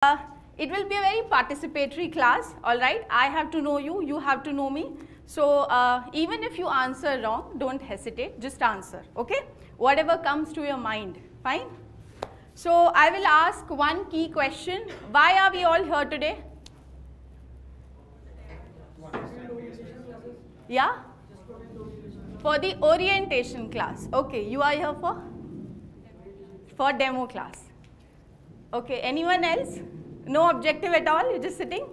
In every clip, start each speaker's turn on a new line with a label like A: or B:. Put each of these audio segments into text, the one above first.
A: It will be a very participatory class, alright. I have to know you, you have to know me. So even if you answer wrong, don't hesitate, just answer, okay? Whatever comes to your mind, fine? So I will ask one key question. Why are we all here today? Yeah? For the orientation class. Okay, you are here for demo class. Okay, anyone else? No objective at all, you're just sitting?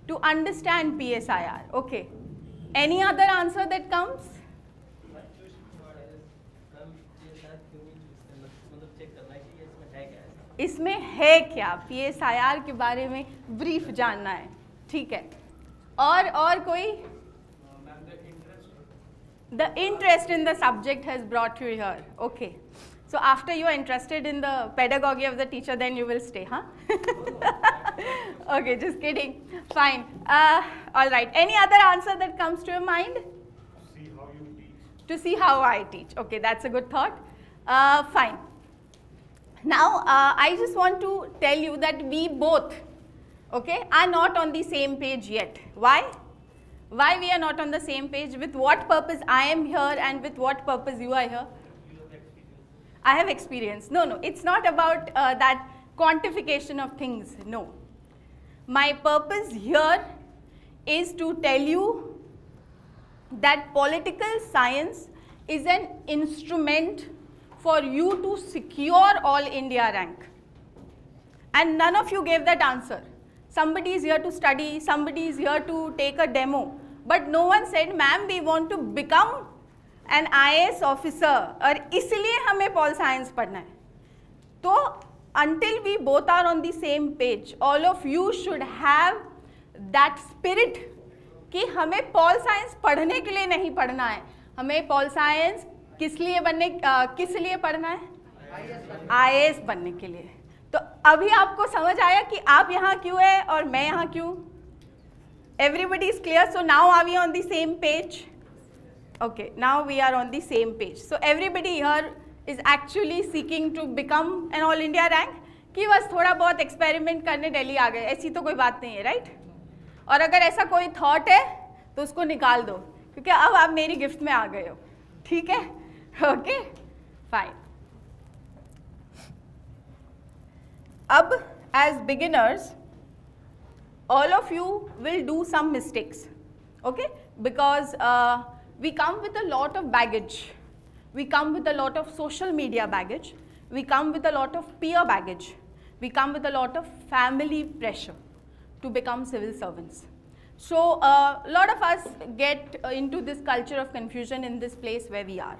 A: To understand PSIR. Okay. Any other answer that comes? इसमें है क्या? PSIR के बारे में brief जानना है, ठीक है? और कोई? The interest in the subject has brought you here. Okay. So after you are interested in the pedagogy of the teacher, then you will stay, huh? Okay, just kidding. Fine. All right. Any other answer that comes to your mind?
B: To see how you teach.
A: To see how I teach. Okay, that's a good thought. Fine. Now, I just want to tell you that we both, okay, are not on the same page yet. Why? Why we are not on the same page? With what purpose I am here and with what purpose you are here? I have experience. No, it's not about that quantification of things, no. My purpose here is to tell you that political science is an instrument for you to secure all India rank. And none of you gave that answer. Somebody is here to study, somebody is here to take a demo. But no one said, ma'am, we want to become an IAS officer और इसलिए हमें pol science पढ़ना है. तो until we both are on the same page, all of you should have that spirit कि हमें pol science पढ़ने के लिए नहीं पढ़ना है. हमें pol science किस लिए पढ़ना है? IAS बनने के लिए. तो अभी आपको समझ आया कि आप यहाँ क्यों है और मैं यहाँ क्यों? Everybody is clear. So now are we on the same page? Okay, now we are on the same page. So everybody here is actually seeking to become an all India rank कि बस थोड़ा बहुत experiment करने दिल्ली आ गए, ऐसी तो कोई बात नहीं है, right? और अगर ऐसा कोई thought है तो उसको निकाल दो क्योंकि अब आप मेरी गिफ्ट में आ गए हो, ठीक है? Okay, fine. अब as beginners, all of you will do some mistakes, okay? Because we come with a lot of baggage. We come with a lot of social media baggage. We come with a lot of peer baggage. We come with a lot of family pressure to become civil servants. So a lot of us get into this culture of confusion in this place where we are.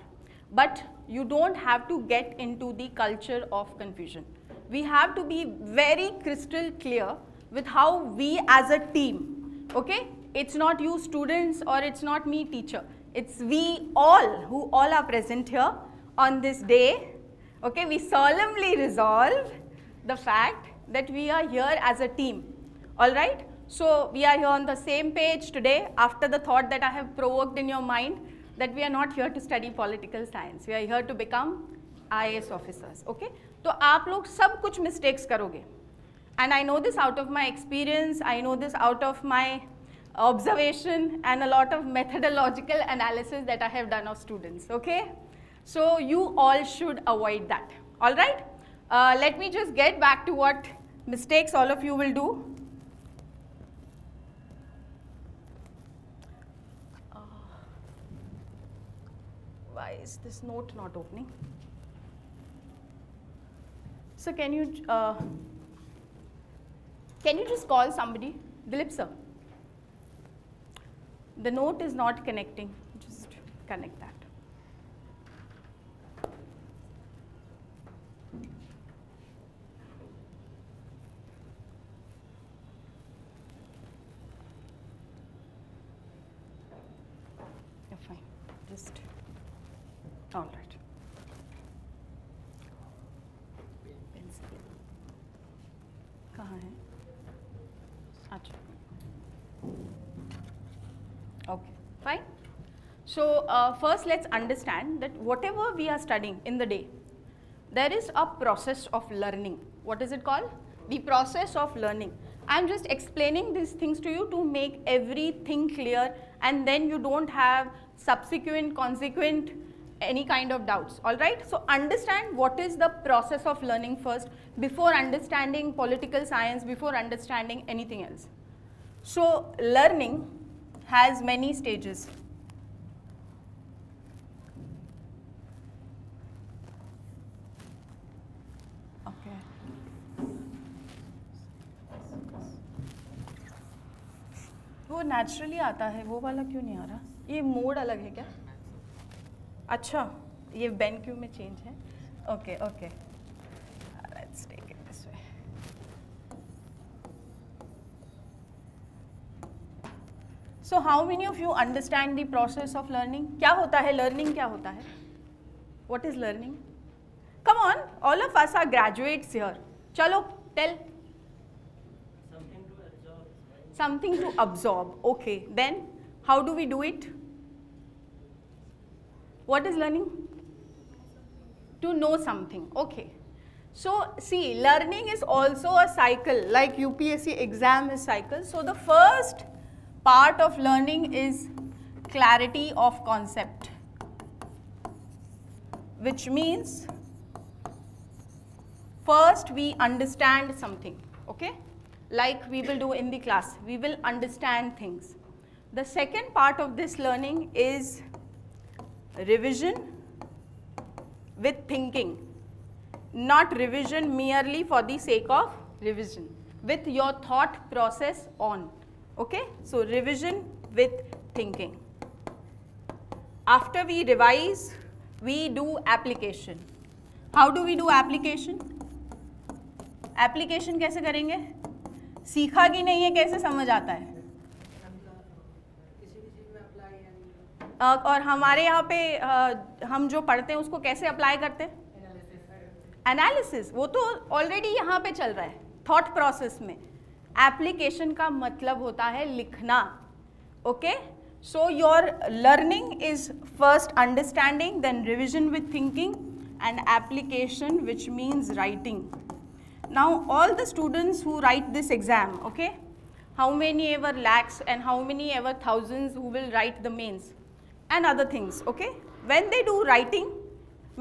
A: But you don't have to get into the culture of confusion. We have to be very crystal clear with how we as a team, okay? It's not you students or it's not me teacher. It's we all who all are present here on this day, okay? We solemnly resolve the fact that we are here as a team, all right? So we are here on the same page today after the thought that I have provoked in your mind that we are not here to study political science. We are here to become IAS officers, okay? तो आप लोग सब कुछ mistakes करोगे. And I know this out of my experience, I know this out of my observation and a lot of methodological analysis that I have done of students, okay? So you all should avoid that, all right? Let me just get back to what mistakes all of you will do. Why is this note not opening? So can you just call somebody? Dilip sir. The note is not connecting. Just connect that. Yeah, fine. Just all right. कहाँ है? अच्छा. Okay, fine. So first let's understand that whatever we are studying in the day, there is a process of learning. What is it called? the process of learning. I am just explaining these things to you to make everything clear, and then you don't have subsequent, consequent, any kind of doubts. All right? So understand what is the process of learning first before understanding political science, before understanding anything else. So learning has many stages. वो naturally आता है, वो वाला क्यों नहीं आ रहा? ये mode अलग है क्या? अच्छा, ये बेन क्यू में चेंज है. Okay okay, let's take it this way. So how many of you understand the process of learning? क्या होता है लर्निंग? क्या होता है? What is learning? Come on, all of us are graduates here. चलो tell. Something to absorb. Okay, then how do we do it? What is learning? To know something. Okay. So see, learning is also a cycle, like UPSC exam is cycle. So the first part of learning is clarity of concept, which means first we understand something. Okay? Like we will do in the class, we will understand things. The second part of this learning is revision with thinking, not revision merely for the sake of revision, with your thought process on. Okay, so revision with thinking. After we revise, we do application. How do we do application? Application कैसे करेंगे? सीखा कि नहीं है, कैसे समझ आता है? और हमारे यहाँ पे हम जो पढ़ते हैं उसको कैसे अप्लाई करते हैं? एनालिसिस. वो तो ऑलरेडी यहाँ पे चल रहा है थॉट प्रोसेस में. एप्लीकेशन का मतलब होता है लिखना. Okay, so your learning is first understanding, then revision with thinking, and application which means writing. Now all the students who write this exam, okay, how many ever lakhs and how many ever thousands who will write the mains and other things, okay, when they do writing,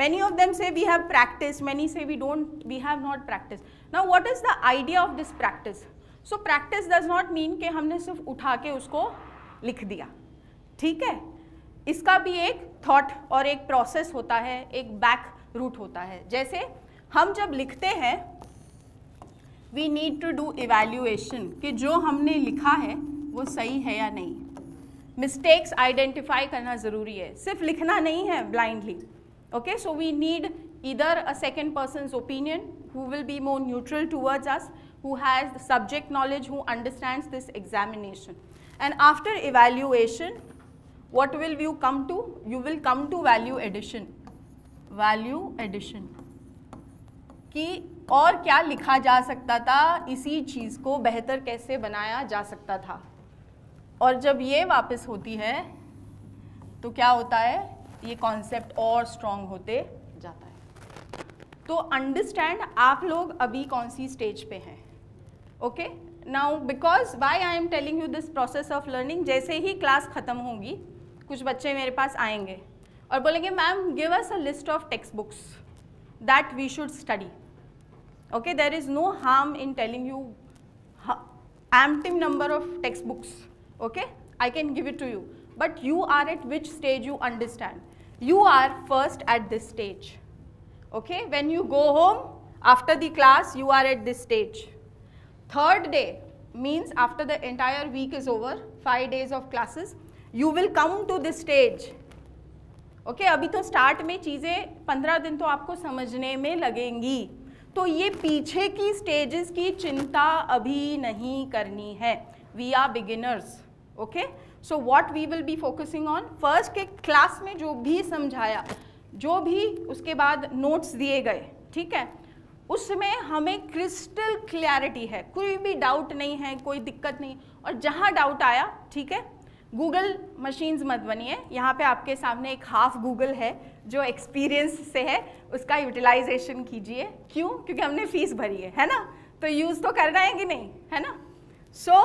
A: many of them say we have practice, many say we have not practice. Now what is the idea of this practice? So practice does not mean कि हमने सिर्फ उठा के उसको लिख दिया. ठीक है, इसका भी एक थॉट और एक प्रोसेस होता है, एक बैक रूट होता है. जैसे हम जब लिखते हैं we need to do evaluation कि जो हमने लिखा है वो सही है या नहीं. मिस्टेक्स आइडेंटिफाई करना ज़रूरी है, सिर्फ लिखना नहीं है blindly. Okay, so we need either a second person's opinion who will be more neutral towards us, who has the subject knowledge, who understands this examination. And after evaluation, what will you come to? You will come to value addition. Value addition कि और क्या लिखा जा सकता था, इसी चीज़ को बेहतर कैसे बनाया जा सकता था. और जब ये वापस होती है तो क्या होता है, ये कॉन्सेप्ट और स्ट्रॉन्ग होते जाता है. तो अंडरस्टैंड आप लोग अभी कौन सी स्टेज पे हैं. Okay, now because why I am telling you this process of learning, जैसे ही क्लास ख़त्म होगी कुछ बच्चे मेरे पास आएंगे और बोलेंगे ma'am give us a list of text books that we should study. Okay, there is no harm in telling you empty number of textbooks. Okay, I can give it to you, but you are at which stage you understand? You are first at this stage. Okay, when you go home after the class, you are at this stage. Third day means after the entire week is over, 5 days of classes, you will come to this stage. Okay, अभी तो start में चीज़ें 15 दिन तो आपको समझने में लगेंगी, तो ये पीछे की स्टेजेस की चिंता अभी नहीं करनी है. We are beginners. Okay, so what we will be focusing on, first के क्लास में जो भी समझाया, जो भी उसके बाद नोट्स दिए गए, ठीक है, उसमें हमें क्रिस्टल क्लैरिटी है, कोई भी डाउट नहीं है, कोई दिक्कत नहीं. और जहाँ डाउट आया, ठीक है, गूगल मशीन्स मत बनिए. यहाँ पे आपके सामने एक हाफ गूगल है जो एक्सपीरियंस से है, उसका यूटिलाइजेशन कीजिए. क्यों? क्योंकि हमने फीस भरी है ना, तो यूज तो करना है कि नहीं, है ना? So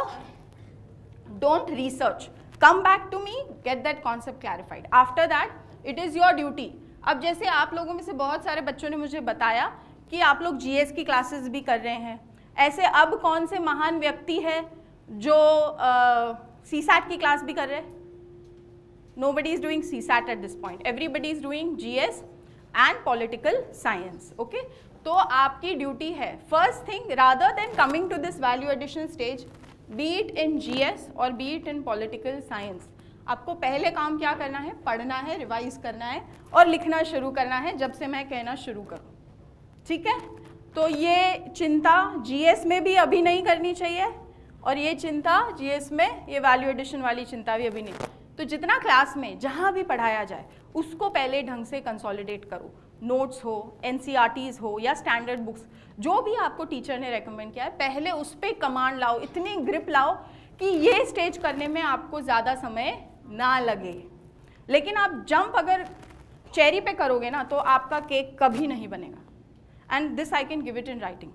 A: don't research, come back to me, get that concept clarified, after that it is your duty. अब जैसे आप लोगों में से बहुत सारे बच्चों ने मुझे बताया कि आप लोग जीएस की क्लासेस भी कर रहे हैं, ऐसे अब कौन से महान व्यक्ति है जो सीसैट की क्लास भी कर रहे हैं? Nobody is doing CSAT at this point. Everybody is doing GS and political science. Okay? तो आपकी ड्यूटी है, first thing, rather than coming to this value addition stage, be it in GS or be it in political science, आपको पहले काम क्या करना है? पढ़ना है, रिवाइज करना है और लिखना शुरू करना है जब से मैं कहना शुरू करूँ, ठीक है? तो ये चिंता GS में भी अभी नहीं करनी चाहिए और ये चिंता GS में, ये वैल्यू एडिशन वाली चिंता भी अभी नहीं। तो जितना क्लास में जहाँ भी पढ़ाया जाए उसको पहले ढंग से कंसोलिडेट करो, नोट्स हो, NCERTs हो या स्टैंडर्ड बुक्स, जो भी आपको टीचर ने रेकमेंड किया है, पहले उस पर कमांड लाओ, इतनी ग्रिप लाओ कि ये स्टेज करने में आपको ज़्यादा समय ना लगे। लेकिन आप जंप अगर चेरी पे करोगे ना तो आपका केक कभी नहीं बनेगा। And this I can give it in writing.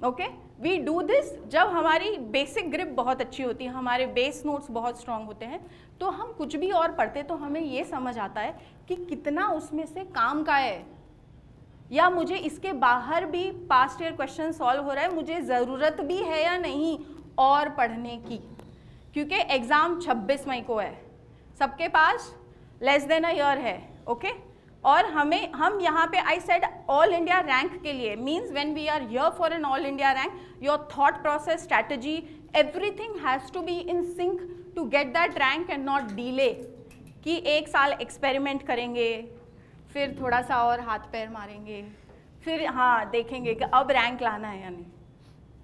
A: Okay, we do this जब हमारी बेसिक ग्रिप बहुत अच्छी होती है, हमारे बेस नोट्स बहुत स्ट्रांग होते हैं, तो हम कुछ भी और पढ़ते तो हमें ये समझ आता है कि कितना उसमें से काम का है, या मुझे इसके बाहर भी पास्ट ईयर क्वेश्चन सॉल्व हो रहा है, मुझे ज़रूरत भी है या नहीं और पढ़ने की, क्योंकि एग्ज़ाम 26 मई को है, सबके पास लेस देन अ ईयर है। ओके, और हम यहाँ पे I said all India rank के लिए, means when we are here for an all India rank, your thought process, strategy, everything has to be in sync to get that rank and not delay, कि एक साल experiment करेंगे, फिर थोड़ा सा और हाथ पैर मारेंगे, फिर हाँ देखेंगे कि अब रैंक लाना है या नहीं।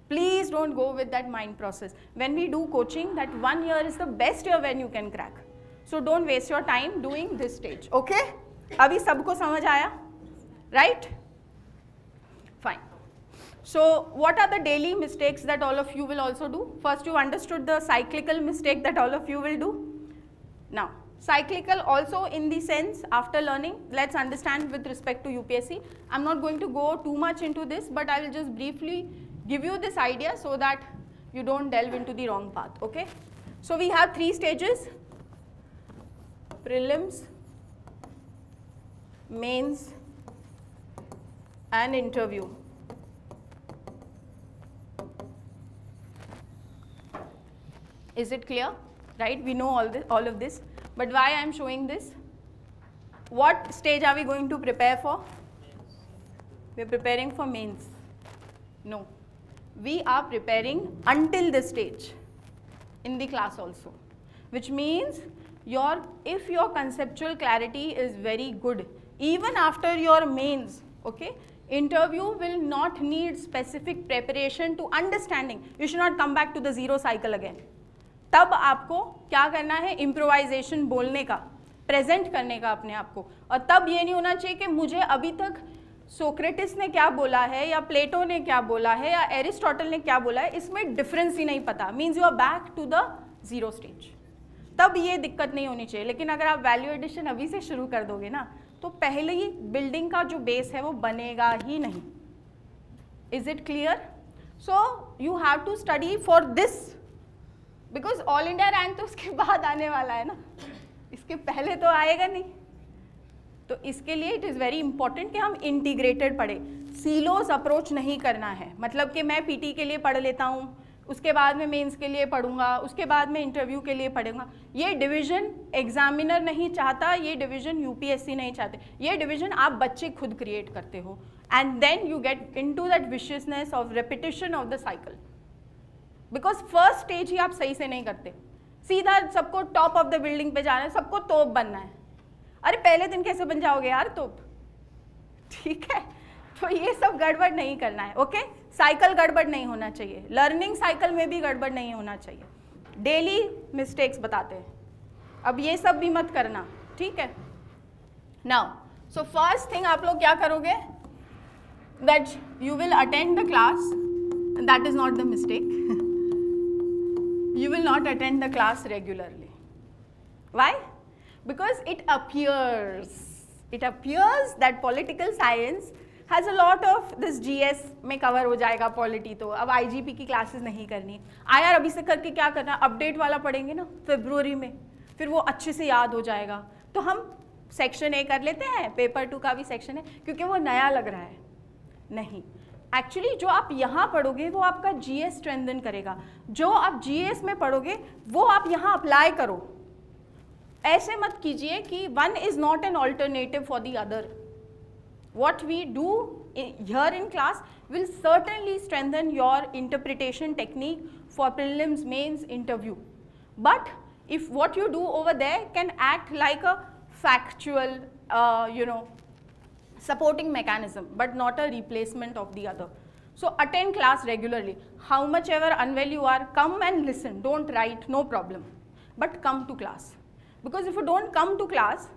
A: Please don't go with that mind process. When we do coaching, that 1 year is the best year when you can crack, so don't waste your time doing this stage. Okay, अभी सबको समझ आया, right? Fine. So what are the daily mistakes that all of you will also do? First, you understood the cyclical mistake that all of you will do. Now, cyclical also in the sense, after learning, let's understand with respect to UPSC. I'm not going to go too much into this, but I will just briefly give you this idea so that you don't delve into the wrong path, okay? So we have 3 stages: prelims, mains and interview. Is it clear? Right? We know all of this, but why I am showing this? What stage are we going to prepare for? We are preparing for mains. No, we are preparing until this stage in the class also, which means if your conceptual clarity is very good, even after your mains, okay, interview will not need specific preparation to understanding. You should not come back to the 0 cycle again. तब आपको क्या करना है? Improvisation बोलने का, present करने का अपने आप को। और तब ये नहीं होना चाहिए कि मुझे अभी तक सोक्रेटिस ने क्या बोला है या प्लेटो ने क्या बोला है या एरिस्टोटल ने क्या बोला है, इसमें डिफरेंस ही नहीं पता, means you are back to the 0 stage. तब ये दिक्कत नहीं होनी चाहिए। लेकिन अगर आप वैल्यू एडिशन अभी से शुरू कर दोगे ना, तो पहले ही बिल्डिंग का जो बेस है वो बनेगा ही नहीं। Is it clear? So you have to study for this, because all India rank तो उसके बाद आने वाला है ना, इसके पहले तो आएगा नहीं। तो इसके लिए इट इज़ वेरी इंपॉर्टेंट कि हम इंटीग्रेटेड पढ़े, सीलोस अप्रोच नहीं करना है। मतलब कि मैं पीटी के लिए पढ़ लेता हूँ, उसके बाद में मेंस के लिए पढ़ूंगा, उसके बाद में इंटरव्यू के लिए पढ़ूंगा। ये डिवीजन एग्जामिनर नहीं चाहता, ये डिवीजन यूपीएससी नहीं चाहते, ये डिवीजन आप बच्चे खुद क्रिएट करते हो। And then you get into that viciousness of repetition of the cycle, because first stage ही आप सही से नहीं करते, सीधा सबको टॉप ऑफ द बिल्डिंग पे जाना है, सबको तोप बनना है। अरे पहले दिन कैसे बन जाओगे यार तोप? ठीक है, तो ये सब गड़बड़ नहीं करना है। ओके, साइकिल गड़बड़ नहीं होना चाहिए, लर्निंग साइकिल में भी गड़बड़ नहीं होना चाहिए। डेली मिस्टेक्स बताते हैं, अब ये सब भी मत करना, ठीक है? नाउ सो फर्स्ट थिंग आप लोग क्या करोगे, that you will attend the class, that is not the mistake. You will not attend the class regularly. Why? Because it appears that political science has a lot of this GS में cover हो जाएगा polity, तो अब IGP की classes नहीं करनी। IR अभी से करके क्या करना, अपडेट वाला पढ़ेंगे ना फरवरी में, फिर वो अच्छे से याद हो जाएगा। तो हम सेक्शन A कर लेते हैं, पेपर 2 का भी सेक्शन है, क्योंकि वो नया लग रहा है। नहीं, एक्चुअली जो आप यहाँ पढ़ोगे वो आपका GS स्ट्रेंथन करेगा, जो आप GS में पढ़ोगे वो आप यहाँ अप्लाई करो। ऐसे मत कीजिए कि one is not an alternative for the other. What we do here in class will certainly strengthen your interpretation technique for prelims, mains, interview. But if what you do over there can act like a factual, supporting mechanism, but not a replacement of the other. So attend class regularly. How much ever unwell you are, come and listen. Don't write, no problem. But come to class. Because if you don't come to class,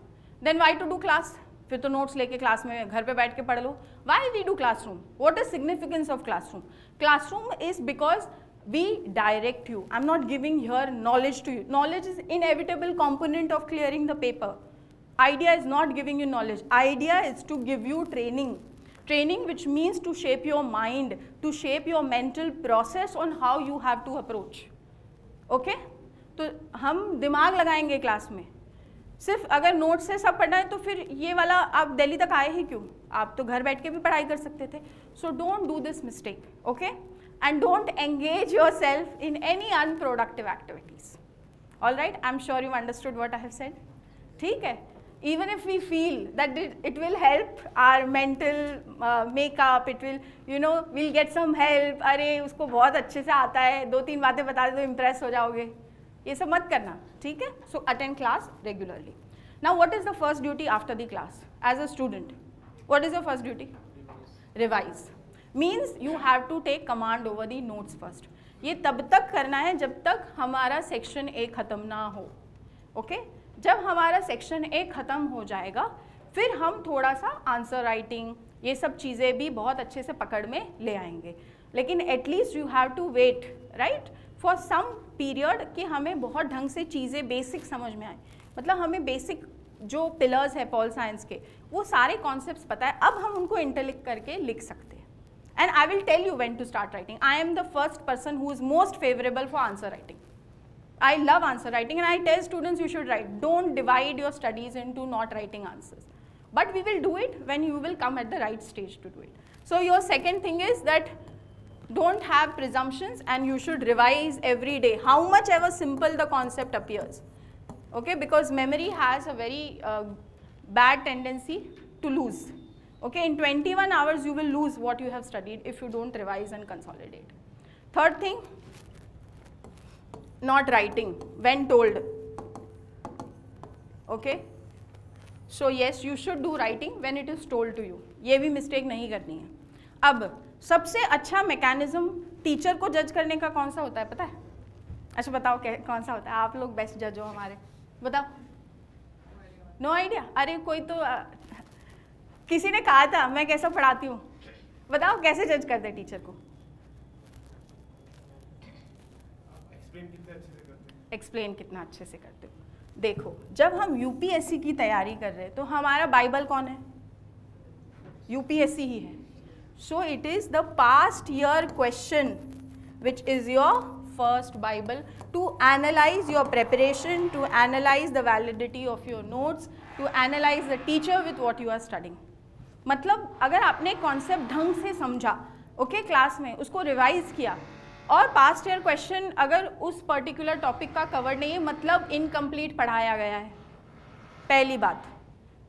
A: then why to do class? फिर तो notes लेके class में घर पे बैठ के पढ़ लो। Why we do classroom? What is significance of classroom? Classroom is because we direct you. I'm not giving here knowledge to you. Knowledge is inevitable component of clearing the paper. Idea is not giving you knowledge. Idea is to give you training. Training which means to shape your mind, to shape your mental process on how you have to approach. Okay? तो हम दिमाग लगाएंगे class में। सिर्फ अगर note से सब पढ़ना है तो फिर ये वाला आप दिल्ली तक आए ही क्यों? आप तो घर बैठ के भी पढ़ाई कर सकते थे। So don't do this mistake, okay? And don't engage your self in any unproductive activities. All right, I am sure you understood what I have said. ठीक है, even if we feel that it will help our mental makeup, it will, we'll get some help, अरे उसको बहुत अच्छे से आता है, 2-3 बातें बता दे तो इम्प्रेस हो जाओगे, ये सब मत करना, ठीक है? So attend class regularly. Now what is the first duty after the class? As a student, what is your first duty? Revise. Means you have to take command over the notes first. ये तब तक करना है जब तक हमारा section A खत्म ना हो, ओके? जब हमारा सेक्शन A खत्म हो जाएगा फिर हम थोड़ा सा आंसर राइटिंग ये सब चीज़ें भी बहुत अच्छे से पकड़ में ले आएंगे, लेकिन at least you have to wait right for some period कि हमें बहुत ढंग से चीज़ें बेसिक समझ में आए। मतलब हमें बेसिक जो पिलर्स है पॉल साइंस के वो सारे कॉन्सेप्ट्स पता है, अब हम उनको इंटरलिंक करके लिख सकते हैं। And I will tell you when to start writing. I am the first person who is most favourable for answer writing. I love answer writing and I tell students you should write. Don't divide your studies into not writing answers. But we will do it when you will come at the right stage to do it. So your second thing is that don't have presumptions and you should revise every day, how much ever simple the concept appears. Okay, because memory has a very bad tendency to lose. Okay, in 21 hours you will lose what you have studied if you don't revise and consolidate. Third thing, not writing when told. Okay, so yes you should do writing when it is told to you. ये भी mistake नहीं करनी है. अब सबसे अच्छा mechanism teacher को जज करने का कौन सा होता है पता है? अच्छा बताओ कौन सा होता है? आप लोग बेस्ट जज हो हमारे, बताओ. No idea? अरे कोई तो किसी ने कहा था मैं कैसा पढ़ाती हूँ, बताओ कैसे जज करते हैं टीचर को? एक्सप्लेन कितना अच्छे से करते हो. देखो जब हम यूपीएससी की तैयारी कर रहे हैं तो हमारा बाइबल कौन है? यूपीएससी ही है. So it is the past year question which is your first bible to analyse your preparation, to analyse the validity of your notes, to analyse the teacher with what you are studying. मतलब अगर आपने concept ढंग से समझा okay class में, उसको revise किया और पास्ट ईयर क्वेश्चन अगर उस पर्टिकुलर टॉपिक का कवर नहीं है मतलब इनकम्प्लीट पढ़ाया गया है, पहली बात.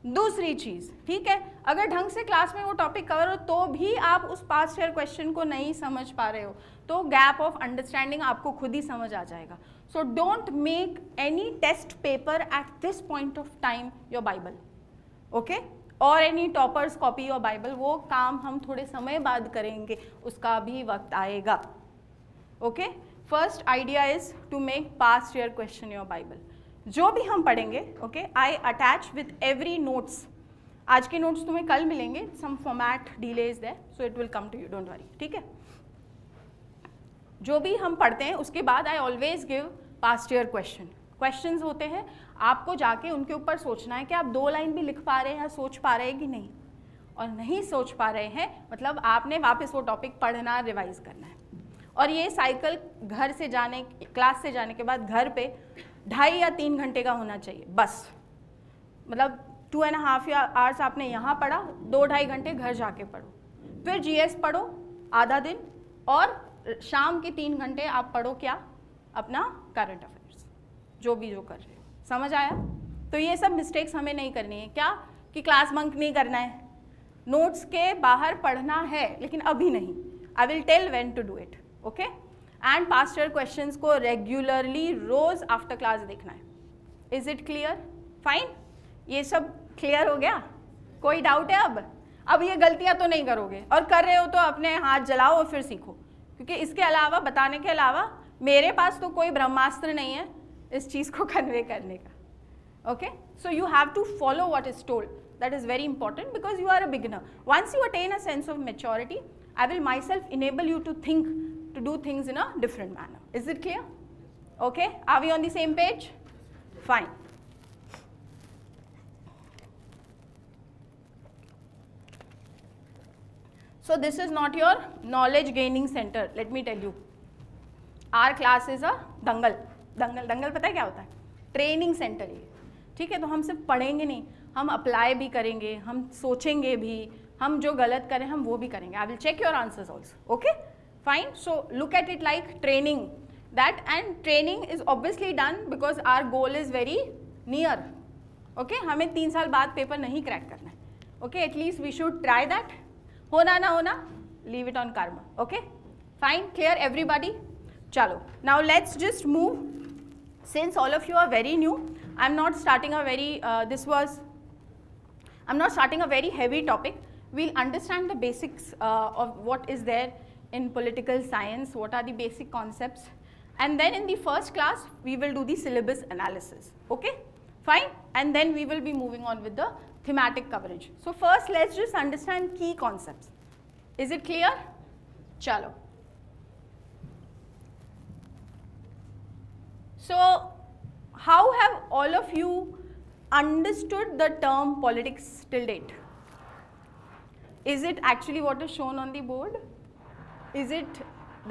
A: दूसरी चीज़, ठीक है, अगर ढंग से क्लास में वो टॉपिक कवर हो तो भी आप उस पास्ट ईयर क्वेश्चन को नहीं समझ पा रहे हो तो गैप ऑफ अंडरस्टैंडिंग आपको खुद ही समझ आ जाएगा. So don't make any test paper at this point of time your Bible, okay, और any toppers copy your Bible. वो काम हम थोड़े समय बाद करेंगे, उसका भी वक्त आएगा. Okay, first idea is to make past year question your Bible. जो भी हम पढ़ेंगे okay, I attach with every notes. आज के नोट्स तुम्हें कल मिलेंगे, some format delay is there so it will come to you, don't worry, ठीक है. जो भी हम पढ़ते हैं उसके बाद I always give past year question. Questions होते हैं, आपको जाके उनके ऊपर सोचना है कि आप 2 लाइन भी लिख पा रहे हैं या सोच पा रहे हैं कि नहीं. और नहीं सोच पा रहे हैं, मतलब आपने वापस वो टॉपिक पढ़ना, रिवाइज करना है। और ये साइकिल घर से जाने, क्लास से जाने के बाद घर पे 2.5 या 3 घंटे का होना चाहिए बस। मतलब 2.5 आवर्स आपने यहाँ पढ़ा, 2-2.5 घंटे घर जाके पढ़ो, फिर जीएस पढ़ो आधा दिन, और शाम के 3 घंटे आप पढ़ो क्या, अपना करंट अफेयर्स, जो भी जो कर रहे हो। समझ आया? तो ये सब मिस्टेक्स हमें नहीं करनी है। क्या कि क्लास बंक नहीं करना है, नोट्स के बाहर पढ़ना है, लेकिन अभी नहीं। I will tell when to do it, okay. And past year questions को रेगुलरली रोज आफ्टर क्लास देखना है। Is it clear? फाइन, ये सब क्लियर हो गया? कोई डाउट है? अब ये गलतियां तो नहीं करोगे, और कर रहे हो तो अपने हाथ जलाओ और फिर सीखो, क्योंकि इसके अलावा, बताने के अलावा मेरे पास तो कोई ब्रह्मास्त्र नहीं है इस चीज़ को कन्वे करने का। Okay, so you have to follow what is told, that is very important, because you are a beginner. Once you attain a sense of maturity, I will myself enable you to think, to do things in a different manner. Is it clear? Okay, are we on the same page? Fine. So this is not your knowledge gaining center, let me tell you. Our class is a dangal. दंगल पता है क्या होता है? Training centre है, ठीक है? तो हम सिर्फ पढ़ेंगे नहीं, हम अप्लाई भी करेंगे, हम सोचेंगे भी, हम जो गलत करें हम वो भी करेंगे. I will check your answers also. Okay, fine. So look at it like training that, and training is obviously done because our goal is very near. Okay, हमें 3 साल बाद पेपर नहीं क्रैक करना है. Okay, at least we should try that. होना ना होना, leave it on karma. Okay, fine, clear everybody? चलो, now let's just move. Since all of you are very new, I'm not starting a very I'm not starting a very heavy topic. We'll understand the basics of what is there in political science, what are the basic concepts, and then in the first class we will do the syllabus analysis. Okay, fine, and then we will be moving on with the thematic coverage. So first let's just understand key concepts. Is it clear? Chalo. So, how have all of you understood the term politics till date? Is it actually what is shown on the board? Is it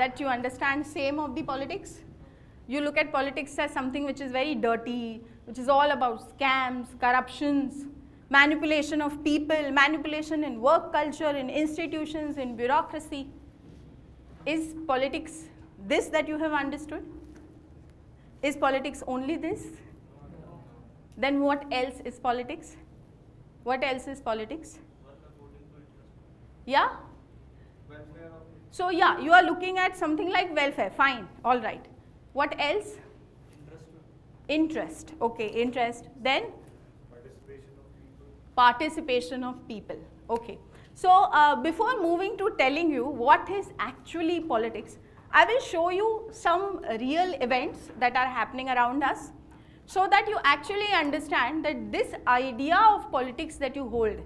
A: that you understand same of the politics? You look at politics as something which is very dirty, which is all about scams, corruptions, manipulation of people, manipulation in work culture, in institutions, in bureaucracy. Is politics this that you have understood? Is politics only this? Then what else is politics? What else is politics? Yeah? So yeah, you are looking at something like welfare, fine, all right. What else? Interest, okay, interest. Then? Participation of people, okay. So before moving to telling you what is actually politics, I will show you some real events that are happening around us, so that you actually understand that this idea of politics that you hold,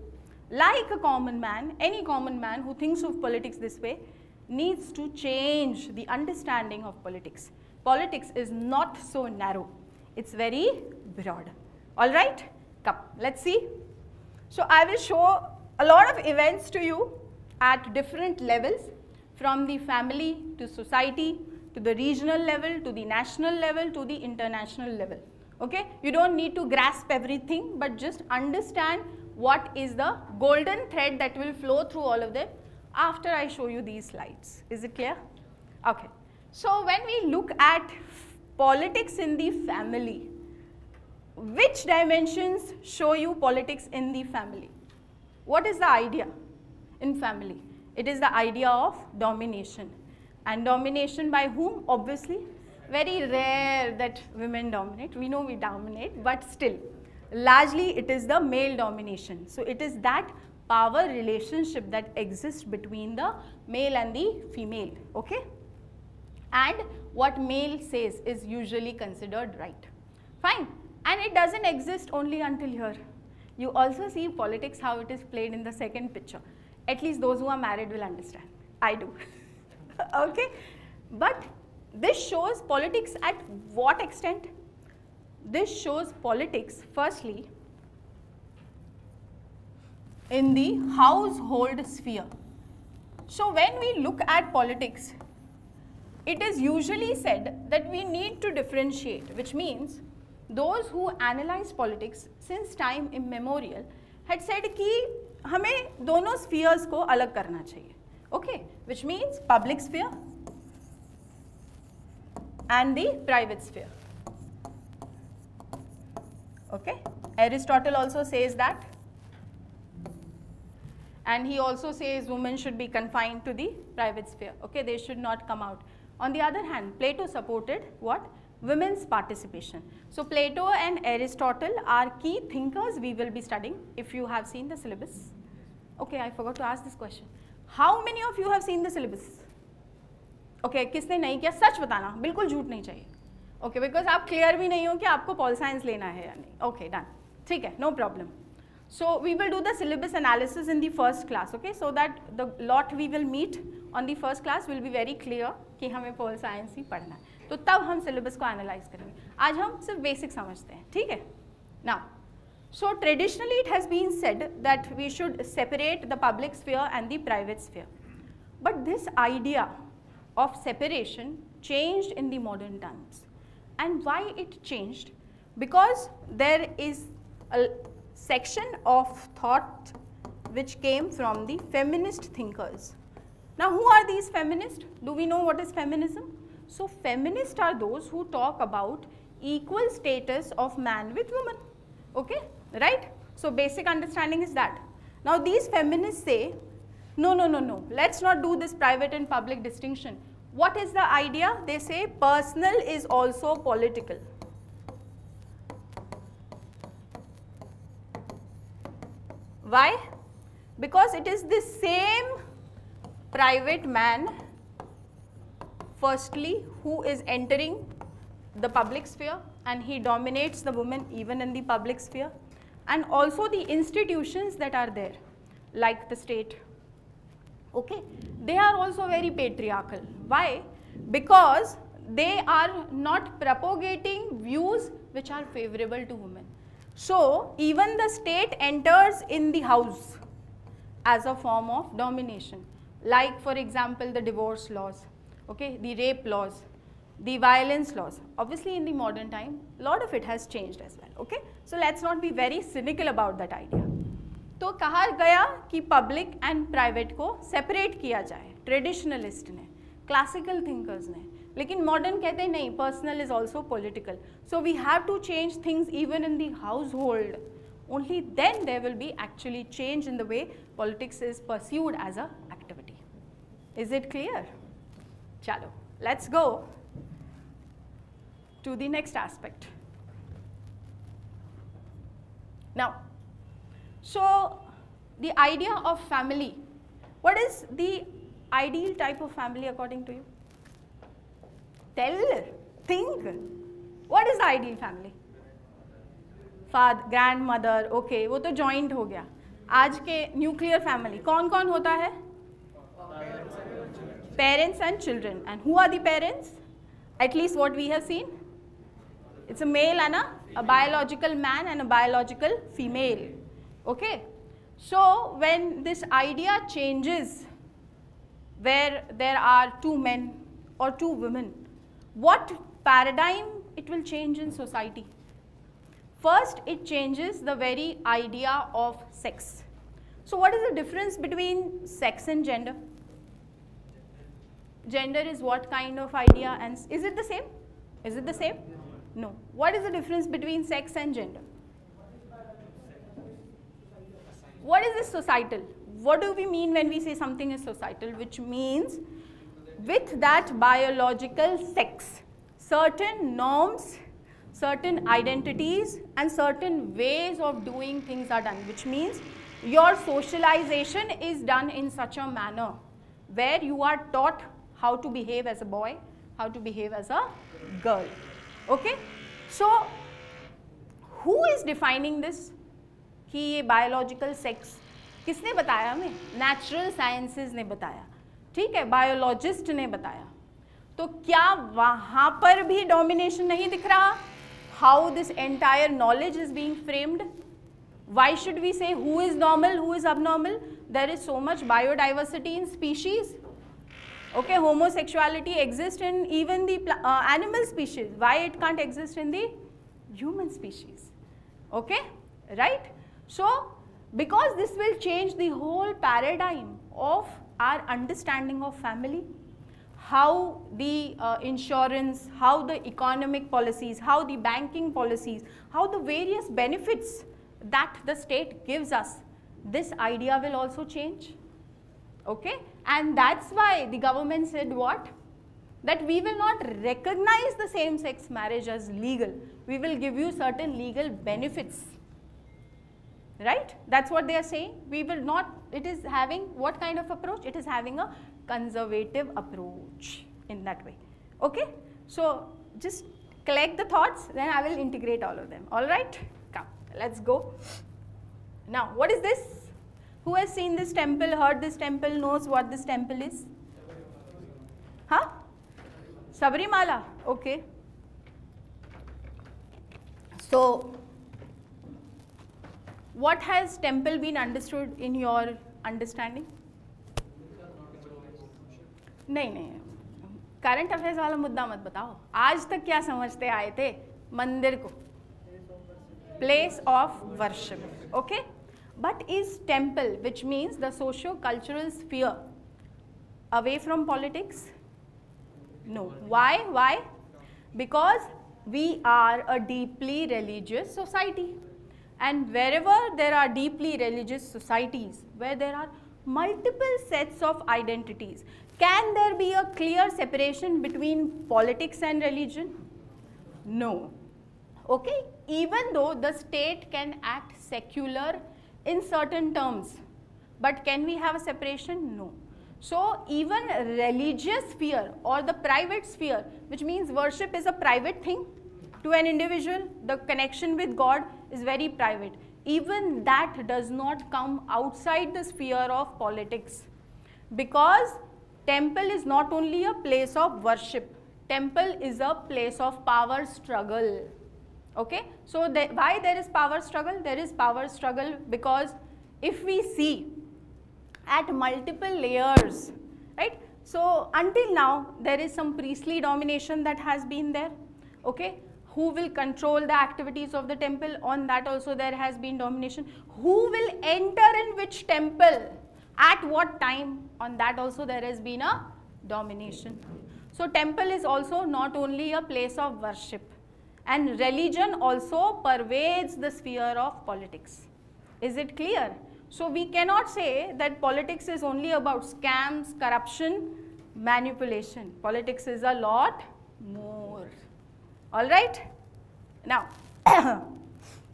A: like a common man, any common man who thinks of politics this way, needs to change the understanding of politics. Politics is not so narrow, it's very broad. All right, come, let's see. So I will show a lot of events to you at different levels, from the family to society, to the regional level, to the national level, to the international level. Okay, you don't need to grasp everything, but just understand what is the golden thread that will flow through all of them after I show you these slides. Is it clear? Okay, so when we look at politics in the family, which dimensions show you politics in the family? What is the idea in family? It is the idea of domination. And domination by whom? Obviously, very rare that women dominate. We know we dominate, but still, largely it is the male domination. So it is that power relationship that exists between the male and the female, okay? And what male says is usually considered right. Fine. And it doesn't exist only until here. You also see politics, how it is played in the second picture. At least those who are married will understand. I do. Okay? But this shows politics at what extent? This shows politics, firstly, in the household sphere. So when we look at politics, it is usually said that we need to differentiate, which means those who analyze politics since time immemorial had said कि हमें दोनों spheres को अलग करना चाहिए, okay, which means public sphere and the private sphere. Okay, Aristotle also says that, and he also says women should be confined to the private sphere. Okay, they should not come out. On the other hand, Plato supported what? Women's participation. So Plato and Aristotle are key thinkers we will be studying if you have seen the syllabus. Okay, I forgot to ask this question. How many of you have seen the syllabus? Okay, किसने नहीं किया? सच बताना, बिल्कुल झूठ नहीं चाहिए. Okay, because आप clear भी नहीं हो कि आपको pol science लेना है या नहीं. Okay, done. ठीक है, no problem. So we will do the syllabus analysis in the first class, okay, so that the lot we will meet on the first class will be very clear कि हमें pol science ही पढ़ना है. तो तब हम syllabus को analyze करेंगे. आज हम सिर्फ basic समझते हैं, ठीक है? Now, so traditionally it has been said that we should separate the public sphere and the private sphere. But this idea of separation changed in the modern times. And why it changed? Because there is a section of thought which came from the feminist thinkers. Now, who are these feminists? Do we know what is feminism? So, feminists are those who talk about equal status of man with woman. Okay, right? So, basic understanding is that. Now, these feminists say, no, let's not do this private and public distinction. What is the idea? They say personal is also political. Why? Because it is the same private man, firstly, who is entering the public sphere and he dominates the woman even in the public sphere, and also the institutions that are there, like the state. Okay, they are also very patriarchal. Why? Because they are not propagating views which are favorable to women. So even the state enters in the house as a form of domination, like for example the divorce laws, okay, the rape laws, the violence laws. Obviously in the modern time, a lot of it has changed as well. Okay, so let's not be very cynical about that idea. तो कहा गया कि public and private को separate किया जाए, traditionalist ने, classical thinkers ने, लेकिन मॉडर्न कहते हैं नहीं, personal is also political. So we have to change things even in the household. Only then there will be actually change in the way politics is pursued as a activity. Is it clear? चलो, let's go to the next aspect. Now, so the idea of family, what is the ideal type of family according to you? Tell, think, what is the ideal family? Father, grandmother, okay, वो तो joint हो गया. आज के nuclear family कौन कौन होता है? Parents and children. And who are the parents? At least what we have seen, it's a male and a biological man and a biological female. Okay, so when this idea changes where there are two men or two women, what paradigm it will change in society? First, it changes the very idea of sex. So what is the difference between sex and gender? Gender is what kind of idea, and is it the same? Is it the same? No. What is the difference between sex and gender? What is this societal? What do we mean when we say something is societal? Which means with that biological sex, certain norms, certain identities and certain ways of doing things are done, which means your socialization is done in such a manner where you are taught how to behave as a boy, how to behave as a girl. Okay? So, who is defining this? कि ये biological sex किसने बताया हमें? Natural sciences ने बताया, ठीक है, biologist ने बताया. तो क्या वहाँ पर भी डोमिनेशन नहीं दिख रहा? How this entire knowledge is being framed? Why should we say who is normal, who is abnormal? There is so much biodiversity in species. Okay, homosexuality exists in even the animal species. Why it can't exist in the human species? Okay, right? So, because this will change the whole paradigm of our understanding of family, how the insurance, how the economic policies, how the banking policies, how the various benefits that the state gives us, this idea will also change. Okay, and that's why the government said what? That we will not recognize the same-sex marriage as legal. We will give you certain legal benefits. Right? That's what they are saying. We will not, it is having what kind of approach? It is having a conservative approach in that way. Okay? So, just collect the thoughts, then I will integrate all of them. Alright? Come, let's go. Now, what is this? Who has seen this temple, heard this temple, knows what this temple is? Huh? Sabarimala. Okay. So, what has temple been understood in your understanding? नहीं नहीं, current affairs वाला मुद्दा मत बताओ. आज तक क्या समझते आए थे मंदिर को? Place of worship. Okay? But is temple, which means the socio-cultural sphere, away from politics? No. Why? Why? Because we are a deeply religious society. And wherever there are deeply religious societies, where there are multiple sets of identities, can there be a clear separation between politics and religion? No. Okay? Even though the state can act secular in certain terms, but can we have a separation? No. So, even religious sphere or the private sphere, which means worship is a private thing to an individual, the connection with God is very private. Even that does not come outside the sphere of politics, because temple is not only a place of worship, temple is a place of power struggle. Okay? So, why there is power struggle? There is power struggle because if we see at multiple layers, right? So, until now there is some priestly domination that has been there. Okay? Who will control the activities of the temple? On that also there has been domination. Who will enter in which temple? At what time? On that also there has been a domination. So, temple is also not only a place of worship, and religion also pervades the sphere of politics. Is it clear? So, we cannot say that politics is only about scams, corruption, manipulation. Politics is a lot more. Alright? Now,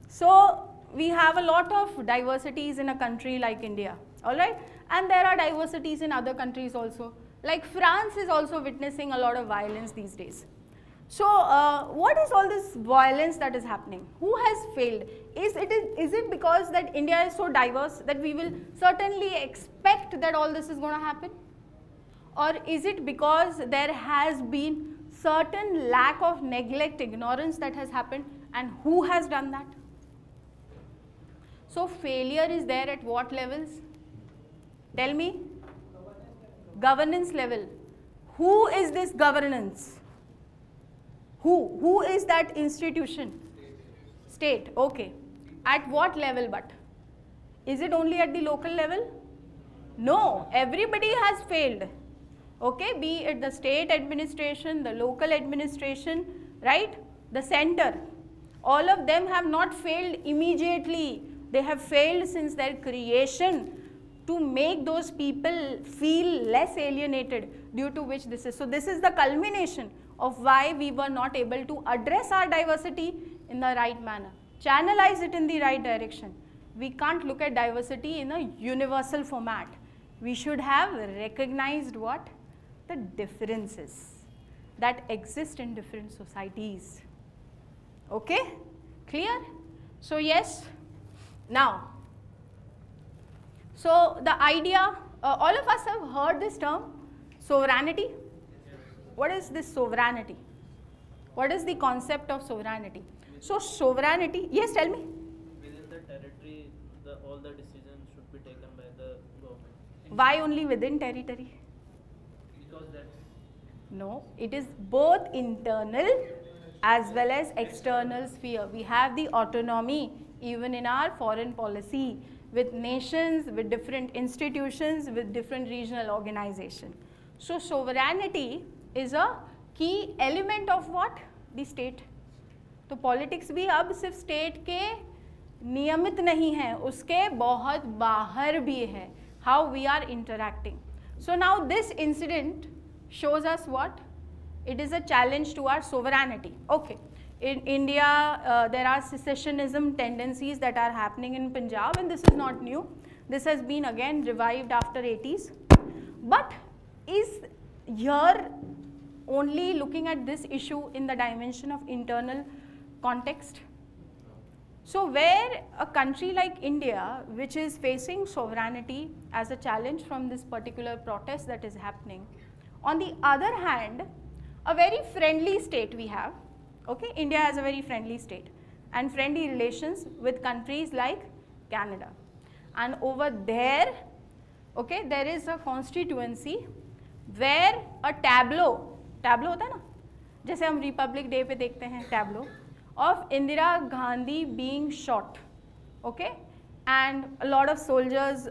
A: so we have a lot of diversities in a country like India. Alright? And there are diversities in other countries also. Like France is also witnessing a lot of violence these days. So, what is all this violence that is happening? Who has failed? Is it because that India is so diverse that we will certainly expect that all this is going to happen? Or is it because there has been certain lack of neglect, ignorance that has happened, and who has done that? So, failure is there at what levels? Tell me. Governance level. Who is this governance? Who is that institution? State. Okay. At what level but? Is it only at the local level? No. Everybody has failed. Okay. Be it the state administration, the local administration, right? The center. All of them have not failed immediately. They have failed since their creation to make those people feel less alienated, due to which this is. So, this is the culmination of why we were not able to address our diversity in the right manner, channelize it in the right direction. We can't look at diversity in a universal format. We should have recognized what? The differences that exist in different societies. Okay? Clear? So, yes. Now, so the idea, all of us have heard this term, sovereignty. What is this sovereignty? What is the concept of sovereignty? So, sovereignty, yes, tell me.
C: Within the territory all the decisions should be taken by the government.
A: Why only within territory?
C: Because that's
A: No, it is both internal as well as external sphere. We have the autonomy even in our foreign policy with nations, with different institutions, with different regional organizations. So sovereignty is a key element of what? The state. तो politics भी अब सिर्फ state के नियमित नहीं है, उसके बहुत बाहर भी है. How we are interacting. So now this incident shows us what? It is a challenge to our sovereignty. Okay. In India, there are secessionism tendencies that are happening in Punjab, and this is not new. This has been again revived after 80s. But is here only looking at this issue in the dimension of internal context? So where a country like India, which is facing sovereignty as a challenge from this particular protest that is happening, on the other hand, a very friendly state we have, okay? India has a very friendly state and friendly relations with countries like Canada. And over there, okay, there is a constituency where a tableau होता है ना, जैसे हम Republic Day पे देखते हैं tableau of Indira Gandhi being shot, okay? And a lot of soldiers,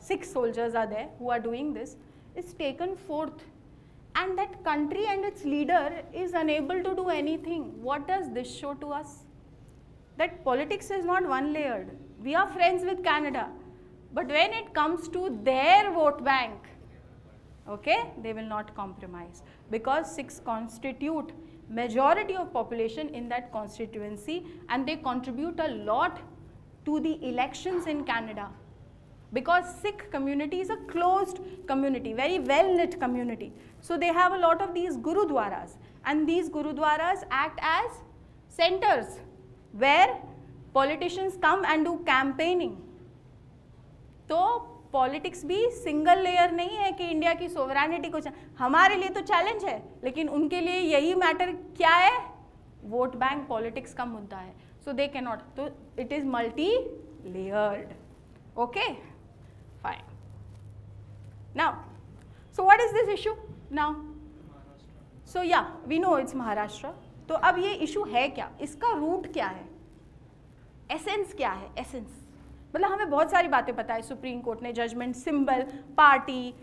A: 6 soldiers are there who are doing this, is taken forth. And that country and its leader is unable to do anything. What does this show to us? That politics is not one-layered. We are friends with Canada, but when it comes to their vote bank, okay, they will not compromise, because 6 constitute majority of population in that constituency, and they contribute a lot to the elections in Canada. Because Sikh community is a closed community, very well-knit community. So they have a lot of these gurudwaras, and these gurudwaras act as centers where politicians come and do campaigning. तो politics भी single layer नहीं है कि India की sovereignty को, हमारे लिए तो चैलेंज है, लेकिन उनके लिए यही मैटर क्या है? वोट बैंक पॉलिटिक्स का मुद्दा है. सो दे कैन नॉट, तो it is multi layered. Okay, fine. Now, so what is this issue now? So yeah, we know it's Maharashtra. तो अब ये इशू है क्या, इसका रूट क्या है, एसेंस क्या है? एसेंस मतलब हमें बहुत सारी बातें पता है. सुप्रीम कोर्ट ने judgement, symbol, party,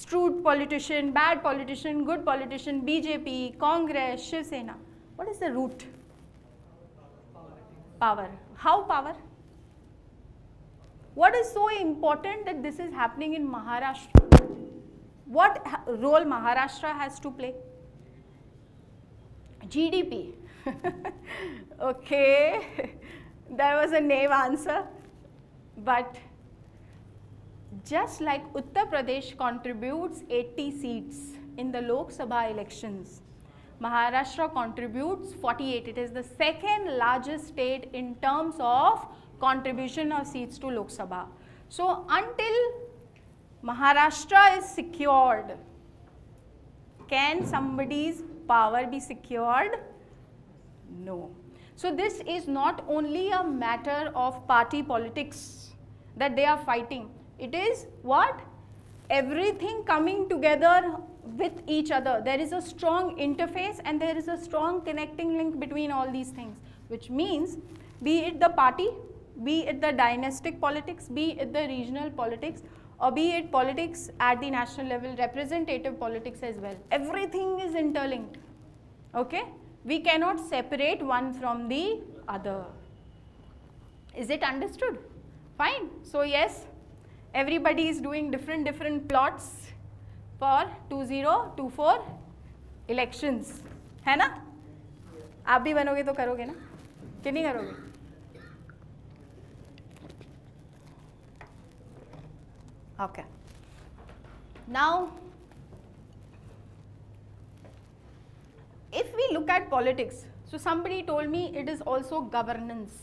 A: shrewd politician, bad politician, good politician, BJP, Congress, Shivsena. What is the root? Power. How power? What is so important that this is happening in Maharashtra? What role Maharashtra has to play? GDP. Okay, there was a naive answer, but just like Uttar Pradesh contributes 80 seats in the Lok Sabha elections, Maharashtra contributes 48. It is the second largest state in terms of contribution of seats to Lok Sabha. So until Maharashtra is secured, can somebody's power be secured? No. So this is not only a matter of party politics that they are fighting. It is what? Everything coming together with each other. There is a strong interface and there is a strong connecting link between all these things, which means be it the party, be it the dynastic politics, be it the regional politics, or be it politics at the national level, representative politics as well. Everything is interlinked. Okay? We cannot separate one from the other. Is it understood? Fine. So yes, everybody is doing different plots for 2024 elections. है ना? आप भी बनोगे तो करोगे ना? कि नहीं करोगे? Okay. Now, if we look at politics, so somebody told me it is also governance,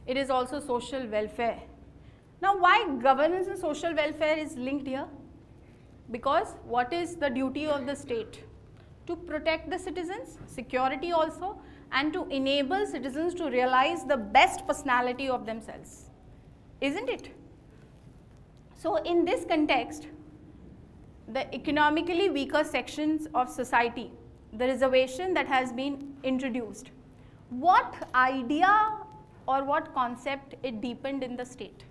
A: it is also social welfare. Now, why governance and social welfare is linked here? Because what is the duty of the state? To protect the citizens, security also, and to enable citizens to realize the best personality of themselves. isn't it? So in this context, the economically weaker sections of society, the reservation that has been introduced, what idea or what concept it deepened in the state?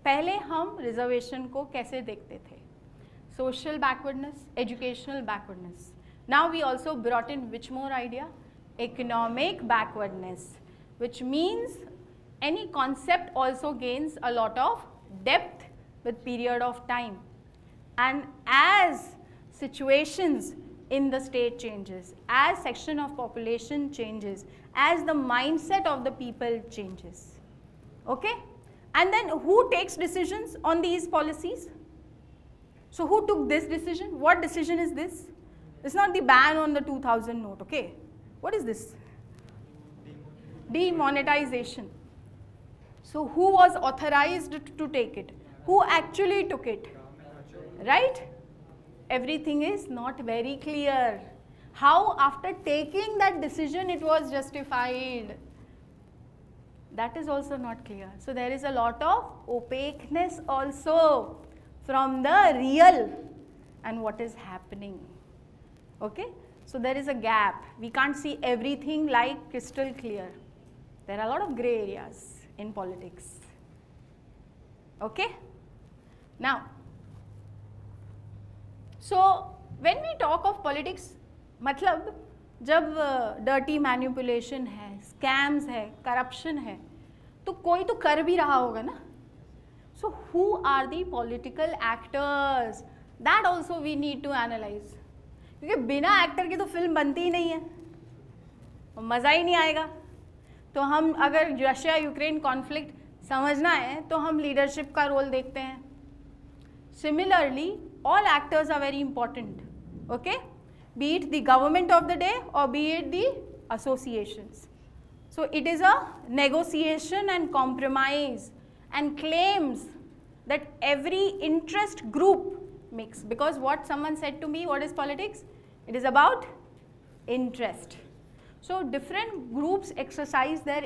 A: पहले हम reservation को कैसे देखते थे? Social backwardness, educational backwardness. Now we also brought in which more idea? Economic backwardness, which means any concept also gains a lot of depth with period of time. And as situations in the state changes, as section of population changes, as the mindset of the people changes, okay? And then who takes decisions on these policies? So who took this decision? What decision is this? It's not the ban on the 2000 note, okay? What is this? Demonetization. So who was authorized to take it? Who actually took it? Right? Everything is not very clear. How after taking that decision it was justified? That is also not clear. So there is a lot of opaqueness also from the real and what is happening. Okay? So there is a gap. We can't see everything like crystal clear. There are a lot of gray areas in politics. Okay? Now, so when we talk of politics, मतलब जब dirty manipulation है, scams है, corruption है, तो कोई तो कर भी रहा होगा ना. So who are the political actors? That also we need to analyse, क्योंकि बिना एक्टर की तो फिल्म बनती ही नहीं है, मज़ा ही नहीं आएगा. तो हम अगर रशिया यूक्रेन कॉन्फ्लिक्ट समझना है तो हम लीडरशिप का रोल देखते हैं. Similarly all actors are very important, okay, be it the government of the day or be it the associations. So it is a negotiation and compromise and claims that every interest group makes, because what someone said to me, what is politics? It is about interest. So different groups exercise their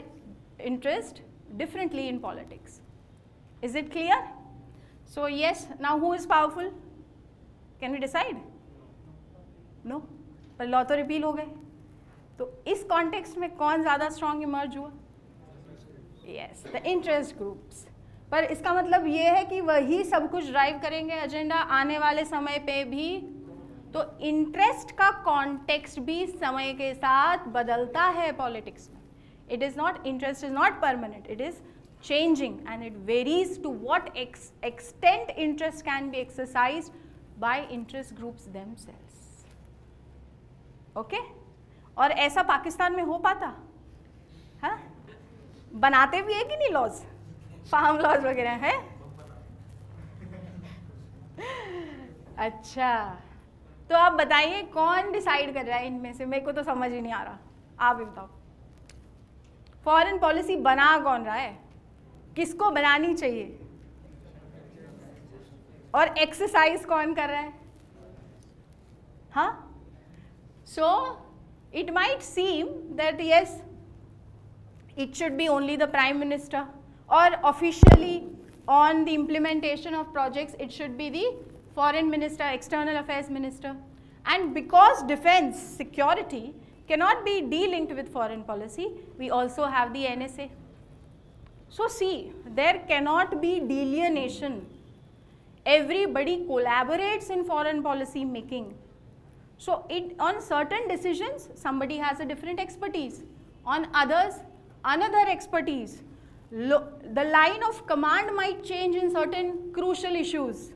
A: interest differently in politics. Is it clear? So yes, now who is powerful? Can we decide? No. पर law तो repeal हो गए. तो इस context में कौन ज़्यादा strong emerge हुआ? Yes, the interest groups. पर इसका मतलब ये है कि वही सब कुछ ड्राइव करेंगे एजेंडा आने वाले समय पे भी. तो इंटरेस्ट का कॉन्टेक्स्ट भी समय के साथ बदलता है पॉलिटिक्स में. It is not, interest is not permanent, it is changing and it varies to what extent interest can be exercised by interest groups themselves. Okay? और ऐसा पाकिस्तान में हो पाता? हाँ? बनाते भी है कि नहीं लॉज, फार्म लॉज वगैरह है? अच्छा, तो आप बताइए कौन डिसाइड कर रहा है इनमें से? मेरे को तो समझ ही नहीं आ रहा, आप ही बताओ. फॉरेन पॉलिसी बना कौन रहा है? किसको बनानी चाहिए? और एक्सरसाइज कौन कर रहा है? हाँ? So it might seem that yes it should be only the prime minister, or officially on the implementation of projects it should be the foreign minister, external affairs minister. And because defense security cannot be de-linked with foreign policy, we also have the NSA. So see, there cannot be delineation. Everybody collaborates in foreign policy making. So on certain decisions somebody has a different expertise, on others another expertise. The line of command might change in certain crucial issues,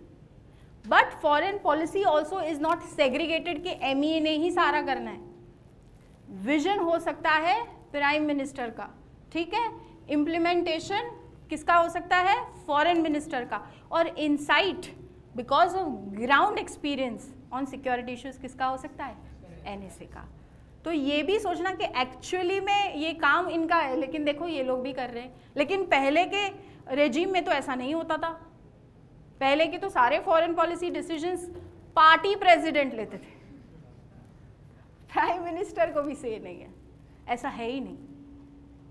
A: but foreign policy also is not segregated कि MEA ने ही सारा करना है. Vision हो सकता है prime minister का, ठीक है, इम्प्लीमेंटेशन किसका हो सकता है? फॉरेन मिनिस्टर का. और insight because of ground experience on security issues किसका हो सकता है? NSA का. तो ये भी सोचना कि एक्चुअली में ये काम इनका है, लेकिन देखो ये लोग भी कर रहे हैं. लेकिन पहले के रेजिम में तो ऐसा नहीं होता था. पहले के तो सारे foreign policy decisions party president लेते थे, प्राइम मिनिस्टर को भी से नहीं है, ऐसा है ही नहीं.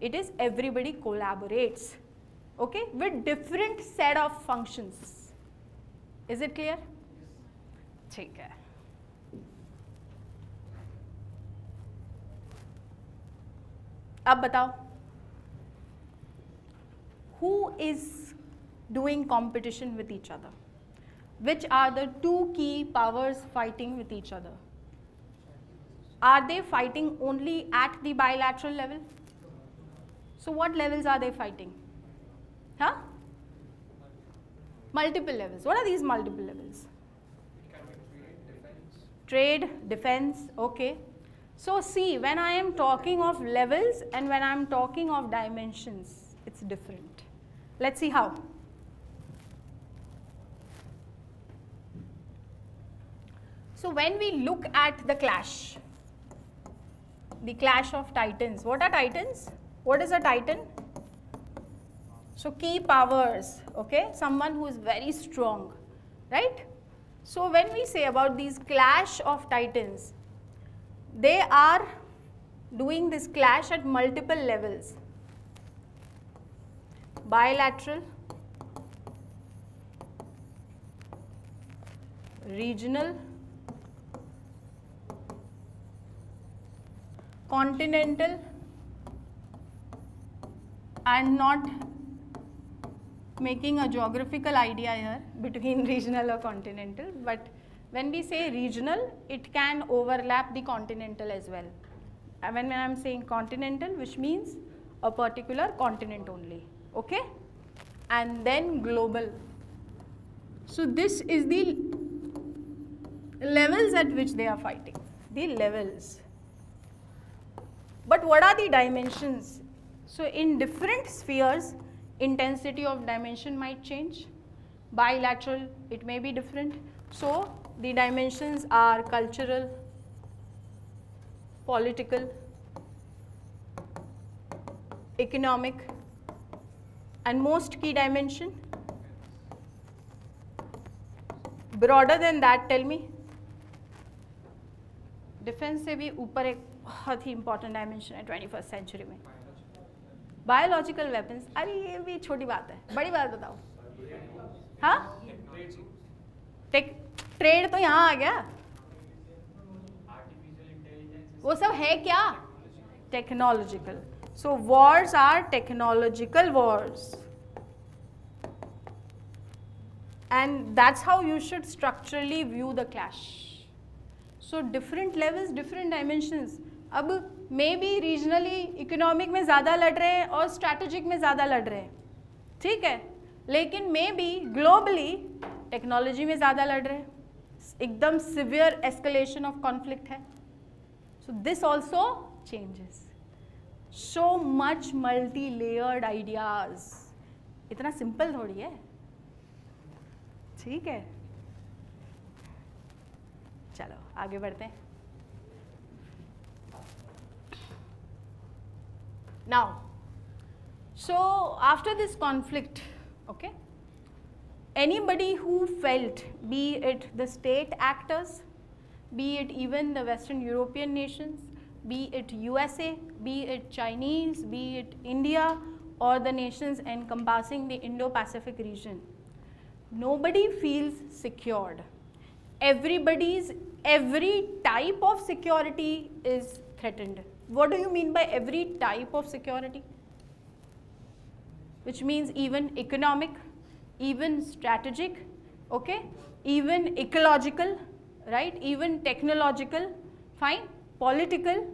A: It is everybody collaborates. okay, with different set of functions. Is it clear? ठीक है. अब बताओ, who is doing competition with each other? Which are the two key powers fighting with each other? Are they fighting only at the bilateral level? So what levels are they fighting? Huh? Multiple levels. What are these multiple levels? Trade, defense, okay. So see, when I am talking of levels and when I am talking of dimensions, it's different. Let's see how. So when we look at the clash of titans, what are titans? What is a titan? So key powers, okay, someone who is very strong, right? So when we say about these clash of titans, they are doing this clash at multiple levels. Bilateral, regional, continental, and not making a geographical idea here between regional or continental, but when we say regional, it can overlap the continental as well. And when I am saying continental, which means a particular continent only, okay? And then global. So this is the levels at which they are fighting, the levels. But what are the dimensions? So in different spheres, intensity of dimension might change. Bilateral, it may be different. So the dimensions are cultural, political, economic, and most key dimension. Broader than that, tell me. Defence से भी ऊपर एक बहुत ही important dimension है 21st century में, biological weapons. अरे ये भी छोटी बात है, बड़ी बात बताओ. हाँ, ट्रेड तो यहाँ आ गया, वो सब है क्या? Technological. So wars are technological wars, and that's how you should structurally view the clash. So different levels, different dimensions. अब मे बी रीजनली इकोनॉमिक में ज़्यादा लड़ रहे हैं और स्ट्रैटेजिक में ज़्यादा लड़ रहे हैं, ठीक है, लेकिन मे बी ग्लोबली टेक्नोलॉजी में ज़्यादा लड़ रहे हैं, एकदम सिवियर एस्केलेशन ऑफ कॉन्फ्लिक्ट है. So this also changes. So much multi layered ideas. इतना सिंपल थोड़ी है, ठीक है. चलो आगे बढ़ते हैं. Now, so after this conflict, okay, anybody who felt, be it the state actors, be it even the Western European nations, be it USA, be it Chinese, be it India, or the nations encompassing the Indo-Pacific region, nobody feels secured. Every type of security is threatened. What do you mean by every type of security? Which means even economic, even strategic, okay, even ecological, right, even technological, fine, political,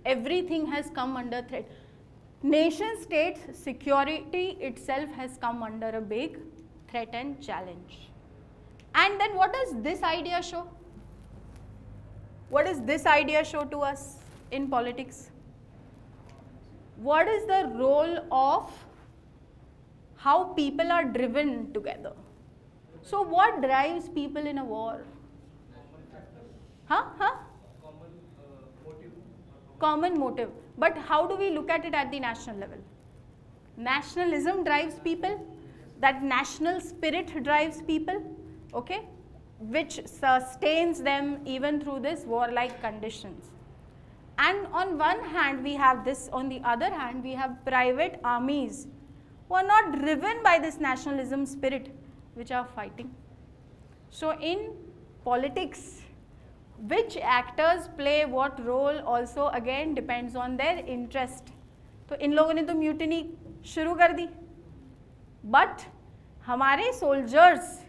A: everything has come under threat. Nation states security itself has come under a big threat and challenge. And then what does this idea show? What does this idea show to us in politics? What is the role of how people are driven together? So what drives people in a war? Common motive. But how do we look at it at the national level? Nationalism drives people. That national spirit drives people, okay, which sustains them even through this warlike conditions. And on one hand we have this, on the other hand we have private armies who are not driven by this nationalism spirit, which are fighting. So in politics, which actors play what role also again depends on their interest. तो इन लोगों ने तो mutiny शुरू कर दी, but हमारे soldiers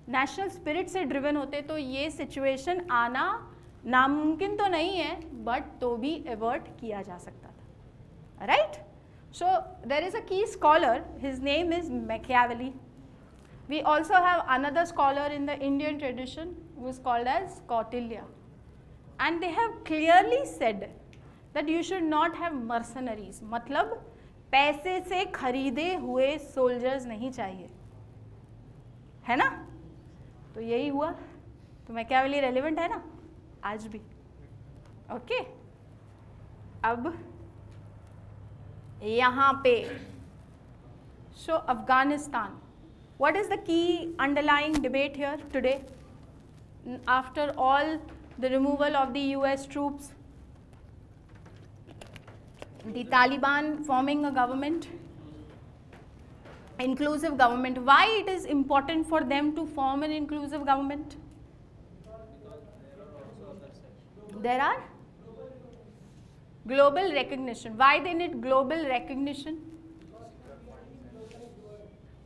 A: national spirit से driven होते तो ये सिचुएशन आना नामुमकिन तो नहीं है, बट तो भी एवर्ट किया जा सकता था, right? So there is a key scholar, his name is Machiavelli. We also have another scholar in the Indian tradition who is called as Kautilya, and they have clearly said that you should not have mercenaries. मतलब पैसे से खरीदे हुए soldiers नहीं चाहिए, है ना? तो यही हुआ. तो मैकियावेली रेलिवेंट है ना आज भी, ओके? अब यहाँ पे सो Afghanistan. What is the key underlying debate here today? After all the removal of the US troops, the Taliban forming a government, inclusive government. Why it is important for them to form an inclusive government? There are global recognition. Why they need global recognition?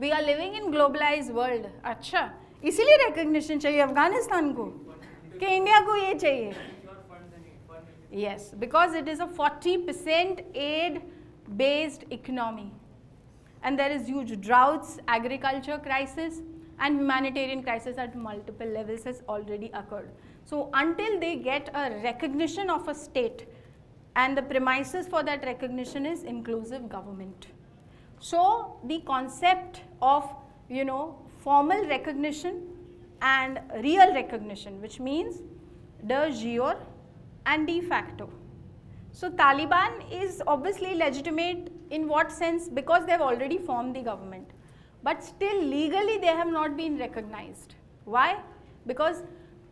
A: We are living in globalized world. अच्छा, इसीलिए recognition चाहिए अफगानिस्तान को कि India को ये चाहिए. Yes, because it is a 40% aid-based economy, and there is huge droughts, agriculture crisis, and humanitarian crisis at multiple levels has already occurred. So until they get a recognition of a state, and the premises for that recognition is inclusive government. So the concept of, you know, formal recognition and real recognition, which means de jure and de facto. So Taliban is obviously legitimate in what sense? Because they have already formed the government, but still legally they have not been recognized. Why? Because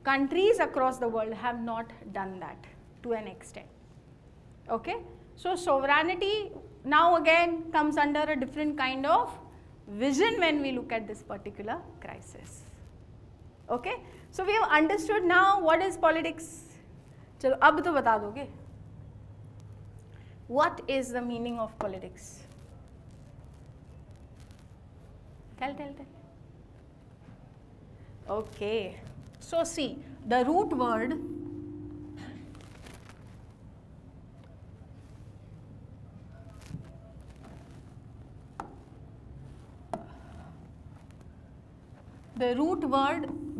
A: countries across the world have not done that to an extent. Okay? So sovereignty now again comes under a different kind of vision when we look at this particular crisis. Okay? So we have understood now what is politics. चलो अब तो बता दोगे. What is the meaning of politics? Tell. Okay. So see, the root word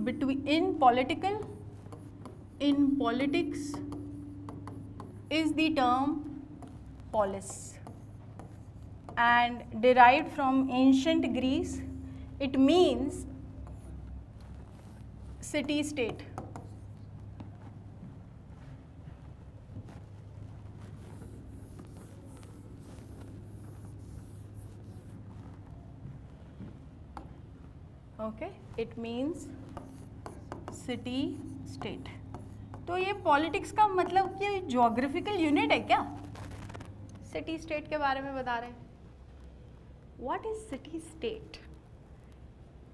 A: between in politics is the term polis, and derived from ancient Greece. It means city state. Okay, it means city state. तो ये politics का मतलब कि geographical unit है क्या? City state के बारे में बता रहे हैं. What is city state?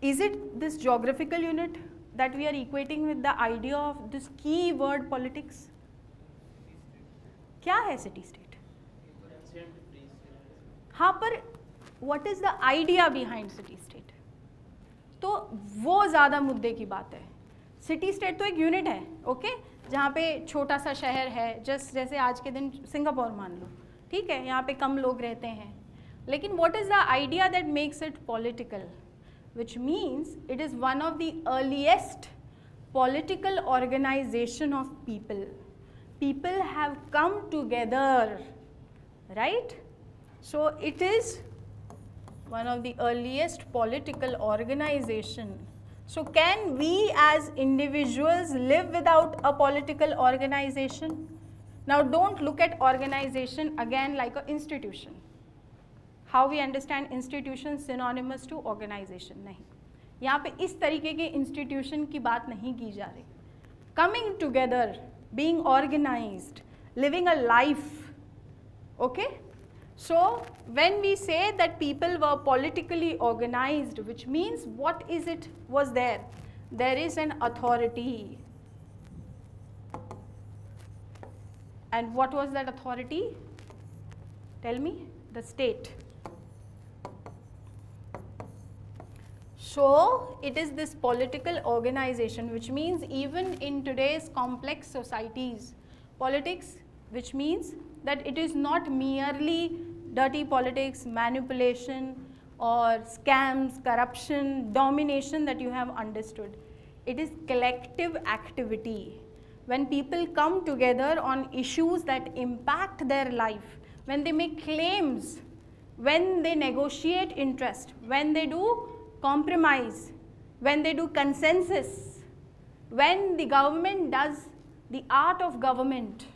A: Is it this geographical unit that we are equating with the idea of this key word politics? क्या है सिटी स्टेट? हाँ, पर what is the idea behind city state? तो वो ज़्यादा मुद्दे की बात है. सिटी स्टेट तो एक यूनिट है, ओके, जहाँ पे छोटा सा शहर है, जैसे आज के दिन सिंगापुर मान लो, ठीक है, यहाँ पे कम लोग रहते हैं. लेकिन what is the idea that makes it political? Which means it is one of the earliest political organisation of people. People have come together, right? So it is one of the earliest political organization. So can we as individuals live without a political organization? Now don't look at organization again like an institution. How we understand institution synonymous to organization? नहीं, यहाँ पे इस तरीके के institution की बात नहीं की जा रही. Coming together, being organized, living a life, okay? So when we say that people were politically organized, which means what is it was there? There is an authority. And what was that authority? Tell me. The state. So it is this political organization, which means even in today's complex societies, politics, which means that it is not merely dirty politics, manipulation or scams, corruption, domination that you have understood. It is collective activity. When people come together on issues that impact their life, when they make claims, when they negotiate interest, when they do compromise, when they do consensus, when the government does the art of government,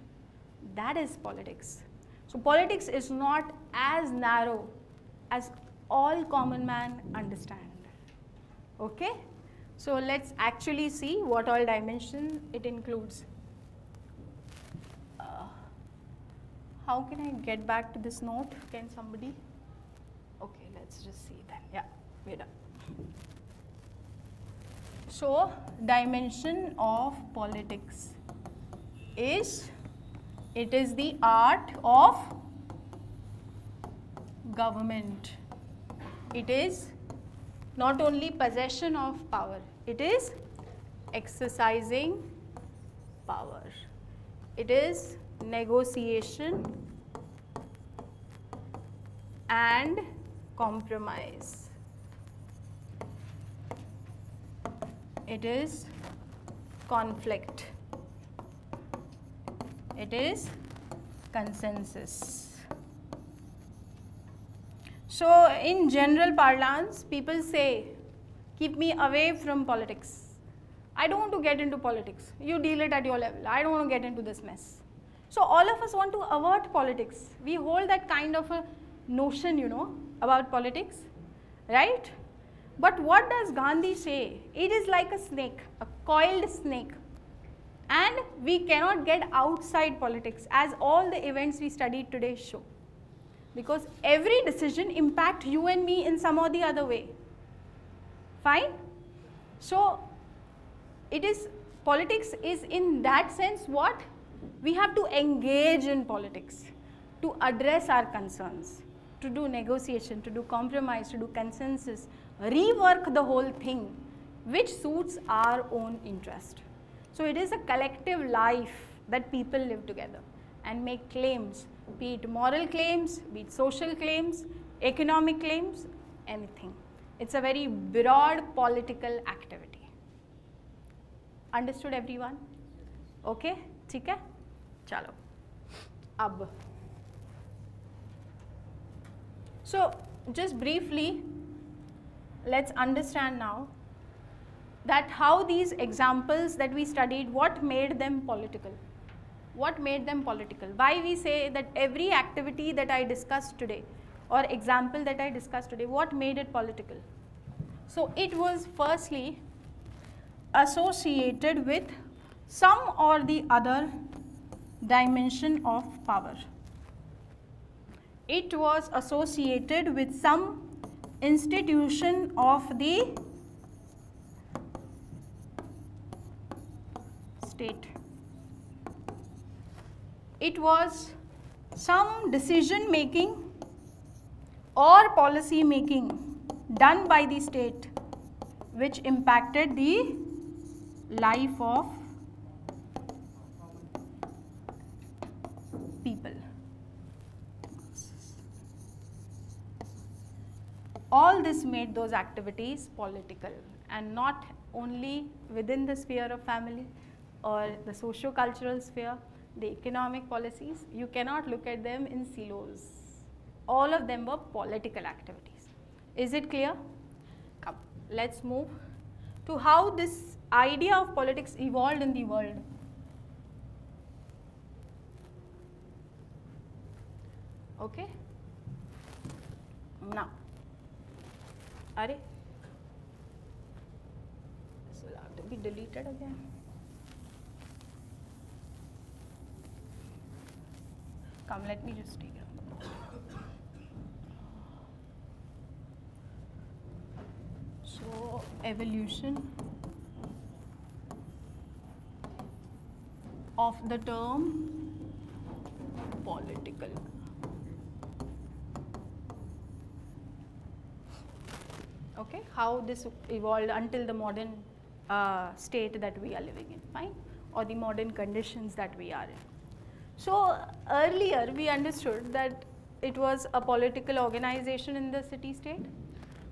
A: that is politics. So politics is not as narrow as all common man understand. Okay? So let's actually see what all dimensions it includes. How can I get back to this note? Can somebody? Okay, let's just see then. Yeah, we're done. So, dimension of politics is, it is the art of government. It is not only possession of power, it is exercising power. It is negotiation and compromise. It is conflict. It is consensus. So in general parlance, people say, keep me away from politics. I don't want to get into politics. You deal it at your level. I don't want to get into this mess. So all of us want to avoid politics. We hold that kind of a notion, you know, about politics, right? But what does Gandhi say? It is like a snake, a coiled snake. And we cannot get outside politics, as all the events we studied today show. Because every decision impacts you and me in some or the other way. Fine? So, politics is in that sense what? We have to engage in politics to address our concerns, to do negotiation, to do compromise, to do consensus, rework the whole thing which suits our own interest. So it is a collective life that people live together and make claims, be it moral claims, be it social claims, economic claims, anything. It's a very broad political activity. Understood everyone? Okay? ठीक है? चलो. अब. So just briefly, let's understand now that how these examples that we studied, what made them political? What made them political? Why we say that every activity that I discussed today or example that I discussed today, what made it political? So it was firstly associated with some or the other dimension of power. It was associated with some institution of the state. It was some decision making or policy making done by the state which impacted the life of people. All this made those activities political, and not only within the sphere of family or the socio-cultural sphere, the economic policies, you cannot look at them in silos. All of them were political activities. Is it clear? Come, let's move to how this idea of politics evolved in the world. Okay? Now, this will have to be deleted again. Come, let me just take it. evolution of the term political. Okay, how this evolved until the modern state that we are living in, fine, or the modern conditions that we are in. So earlier we understood that it was a political organization in the city-state.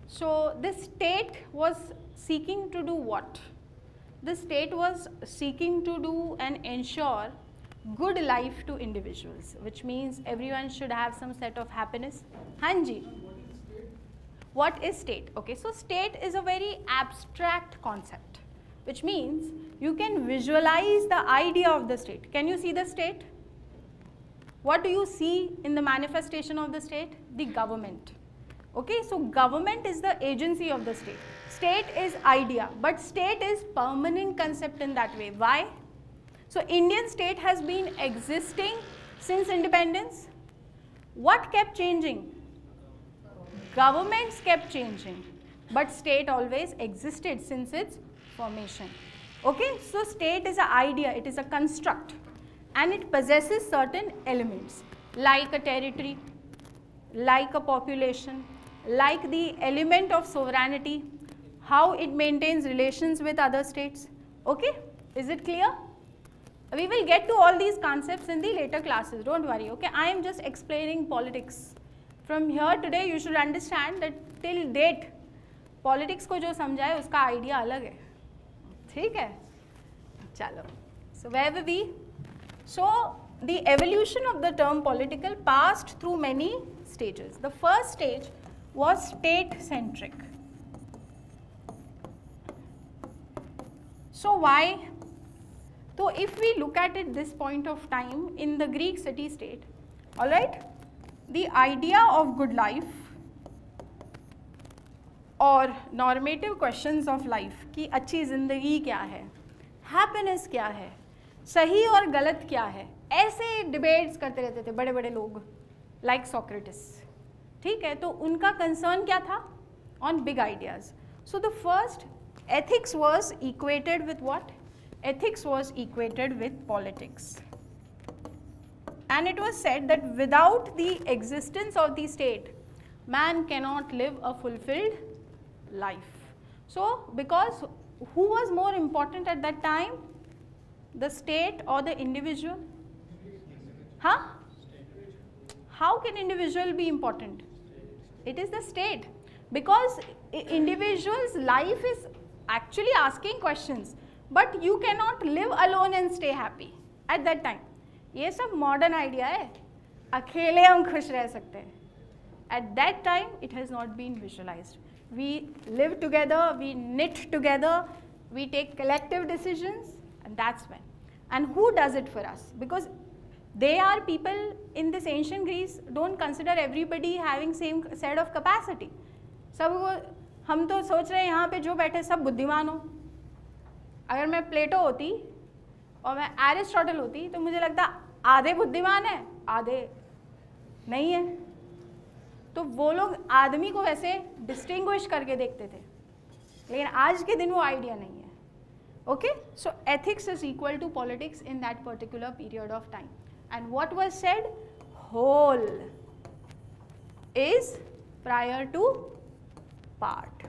A: So this state was seeking to do what? The state was seeking to do and ensure good life to individuals, which means everyone should have some set of happiness. Hanji. What is state? Okay, so state is a very abstract concept, which means you can visualize the idea of the state. Can you see the state? What do you see in the manifestation of the state? The government. Okay, so government is the agency of the state. State is idea, but state is permanent concept in that way. Why? So Indian state has been existing since independence. What kept changing? Governments kept changing, but state always existed since its formation. Okay, so state is an idea, it is a construct, and it possesses certain elements like a territory, like a population, like the element of sovereignty, how it maintains relations with other states. Okay, is it clear? We will get to all these concepts in the later classes, don't worry. Okay, I am just explaining politics. From here today you should understand that till date politics को जो समझा है उसका idea अलग है, ठीक है? चलो, so where were we? So the evolution of the term political passed through many stages. The first stage was state-centric. So why? So if we look at it this point of time in the Greek city-state, all right, the idea of good life और normative questions of life कि अच्छी ज़िंदगी क्या है, happiness क्या है, सही और गलत क्या है, ऐसे debates करते रहते थे बड़े बड़े लोग like Socrates. ठीक है, तो उनका concern क्या था? On big ideas. So the first, ethics was equated with what? Ethics was equated with politics. And it was said that without the existence of the state, man cannot live a fulfilled life. So, because who was more important at that time? The state or the individual? Huh? How can individual be important? It is the state. Because individual's life is actually asking questions. But you cannot live alone and stay happy at that time. ये सब modern idea है, अकेले हम खुश रह सकते हैं. At that time, it has not been visualized. We live together, we knit together, we take collective decisions, and that's when. And who does it for us? Because they are people in this ancient Greece don't consider everybody having same set of capacity. सबको हम तो सोच रहे हैं यहाँ पे जो बैठे सब बुद्धिमान हो. अगर मैं प्लेटो होती और मैं एरिस्टोटल होती तो मुझे लगता आधे बुद्धिमान है आधे नहीं है, तो वो लोग आदमी को वैसे डिस्टिंग्विश करके देखते थे, लेकिन आज के दिन वो आइडिया नहीं है. Okay, so ethics is equal to politics in that particular period of time. And what was said? Whole is prior to part.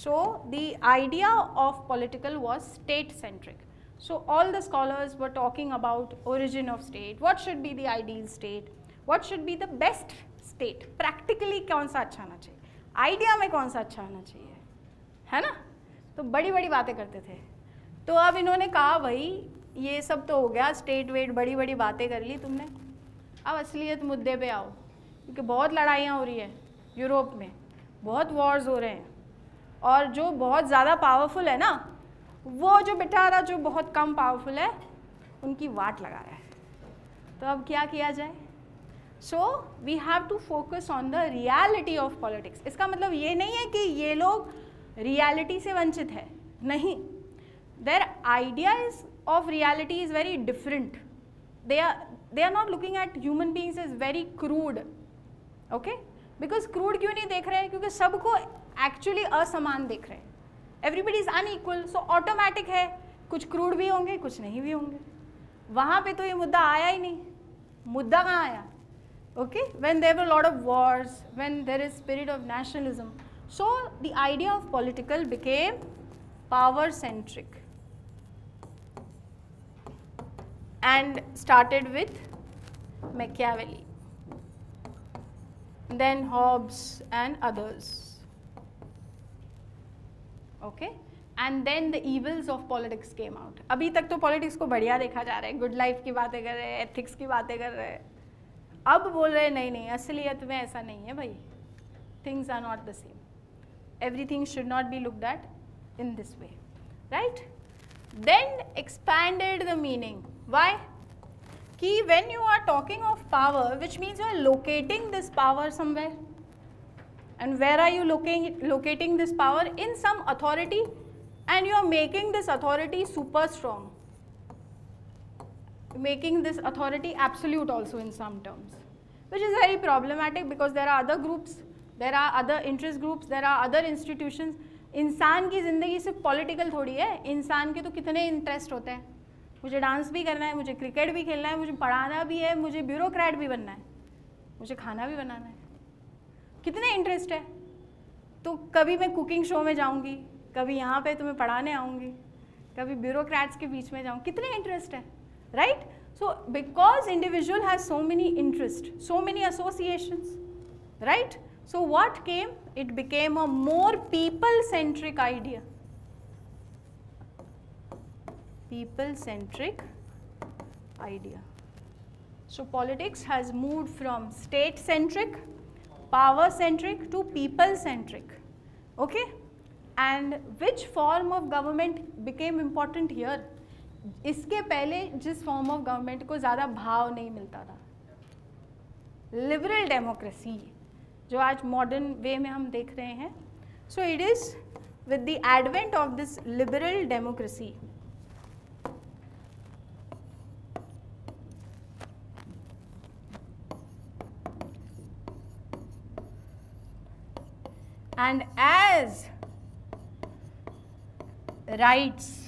A: So the idea of political was state-centric. So all the scholars were talking about origin of state, what should be the ideal state, what should be the best state, practically कौन सा अच्छा होना चाहिए, idea में कौन सा अच्छा होना चाहिए, है ना? तो बड़ी बड़ी बातें करते थे. तो अब इन्होंने कहा भाई ये सब तो हो गया, स्टेट वेट बड़ी बड़ी बातें कर ली तुमने, अब असलियत मुद्दे पे आओ, क्योंकि बहुत लड़ाइयाँ हो रही है यूरोप में, बहुत वॉर्स हो रहे हैं, और जो बहुत ज़्यादा पावरफुल है ना वो जो बेचारा जो बहुत कम पावरफुल है उनकी वाट लगा रहा है. तो अब क्या किया जाए? So we have to focus on the reality of politics. इसका मतलब ये नहीं है कि ये लोग रियलिटी से वंचित है, नहीं. Their ideas of reality is very different. They are not looking at human beings is very crude. Okay, because crude क्यों नहीं देख रहे हैं? क्योंकि सबको एक्चुअली असमान देख रहे हैं, everybody is unequal, so automatic है कुछ क्रूड भी होंगे कुछ नहीं भी होंगे. वहाँ पे तो ये मुद्दा आया ही नहीं. मुद्दा कहाँ आया? Okay, when there were a lot of wars, when there is spirit of nationalism, so the idea of political became power centric and started with Machiavelli, then Hobbes and others. Okay, and then the evils of politics came out. अभी तक तो politics को बढ़िया देखा जा रहा है, good life की बातें कर रहे हैं, ethics की बातें कर रहे हैं. अब बोल रहे नहीं नहीं असलियत में ऐसा नहीं है भाई, things are not the same, everything should not be looked at in this way, right. Then expanded the meaning. Why? कि when you are talking of power, which means you are locating this power somewhere, and where are you locating this power? In some authority, and you are making this authority super strong, making this authority absolute also in some terms, which is very problematic because there are other groups, there are other interest groups, there are other institutions. इंसान की ज़िंदगी सिर्फ political थोड़ी है, इंसान के तो कितने इंटरेस्ट होते हैं. मुझे डांस भी करना है, मुझे क्रिकेट भी खेलना है, मुझे पढ़ाना भी है, मुझे ब्यूरोक्रेट भी बनना है, मुझे खाना भी बनाना है, कितने इंटरेस्ट है. तो कभी मैं कुकिंग शो में जाऊँगी, कभी यहाँ पे तुम्हें पढ़ाने आऊँगी, कभी ब्यूरोक्रेट्स के बीच में जाऊँ, कितने इंटरेस्ट है, right? So because individual has so many interests, so many associations, right? So what came? It became a more people-centric idea. People-centric idea. So politics has moved from state-centric, power-centric to people-centric. Okay? And which form of government became important here? इसके पहले जिस form of government को ज़्यादा भाव नहीं मिलता था, liberal democracy, जो आज मॉडर्न वे में हम देख रहे हैं. So it is with the advent of this liberal democracy and as rights,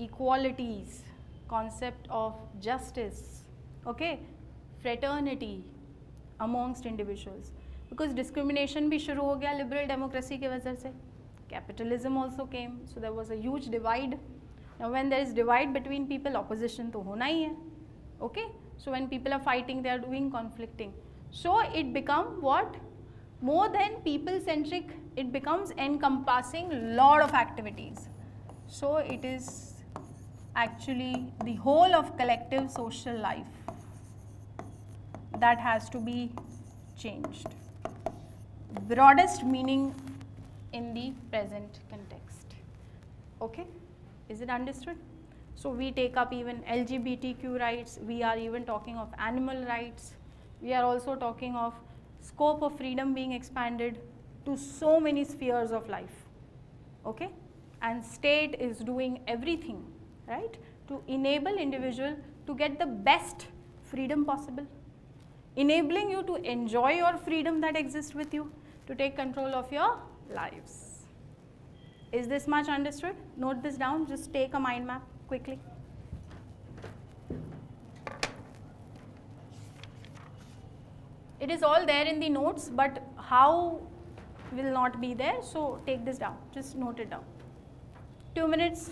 A: equalities, concept of justice, okay, fraternity amongst individuals, because discrimination भी शुरू हो गया liberal democracy की वजह से. Capitalism also came, so there was a huge divide. Now when there is divide between people, opposition तो होना ही है, okay. So when people are fighting, they are doing conflicting. So it become what? More than people centric, it becomes encompassing lot of activities. So it is actually the whole of collective social life that has to be changed. Broadest meaning in the present context. Okay, is it understood? So we take up even LGBTQ rights, we are even talking of animal rights, we are also talking of scope of freedom being expanded to so many spheres of life. Okay, and state is doing everything, right, to enable individual to get the best freedom possible, enabling you to enjoy your freedom that exists with you, to take control of your lives. Is this much understood? Note this down, just take a mind map quickly. It is all there in the notes, but how will not be there, so take this down, just note it down. 2 minutes.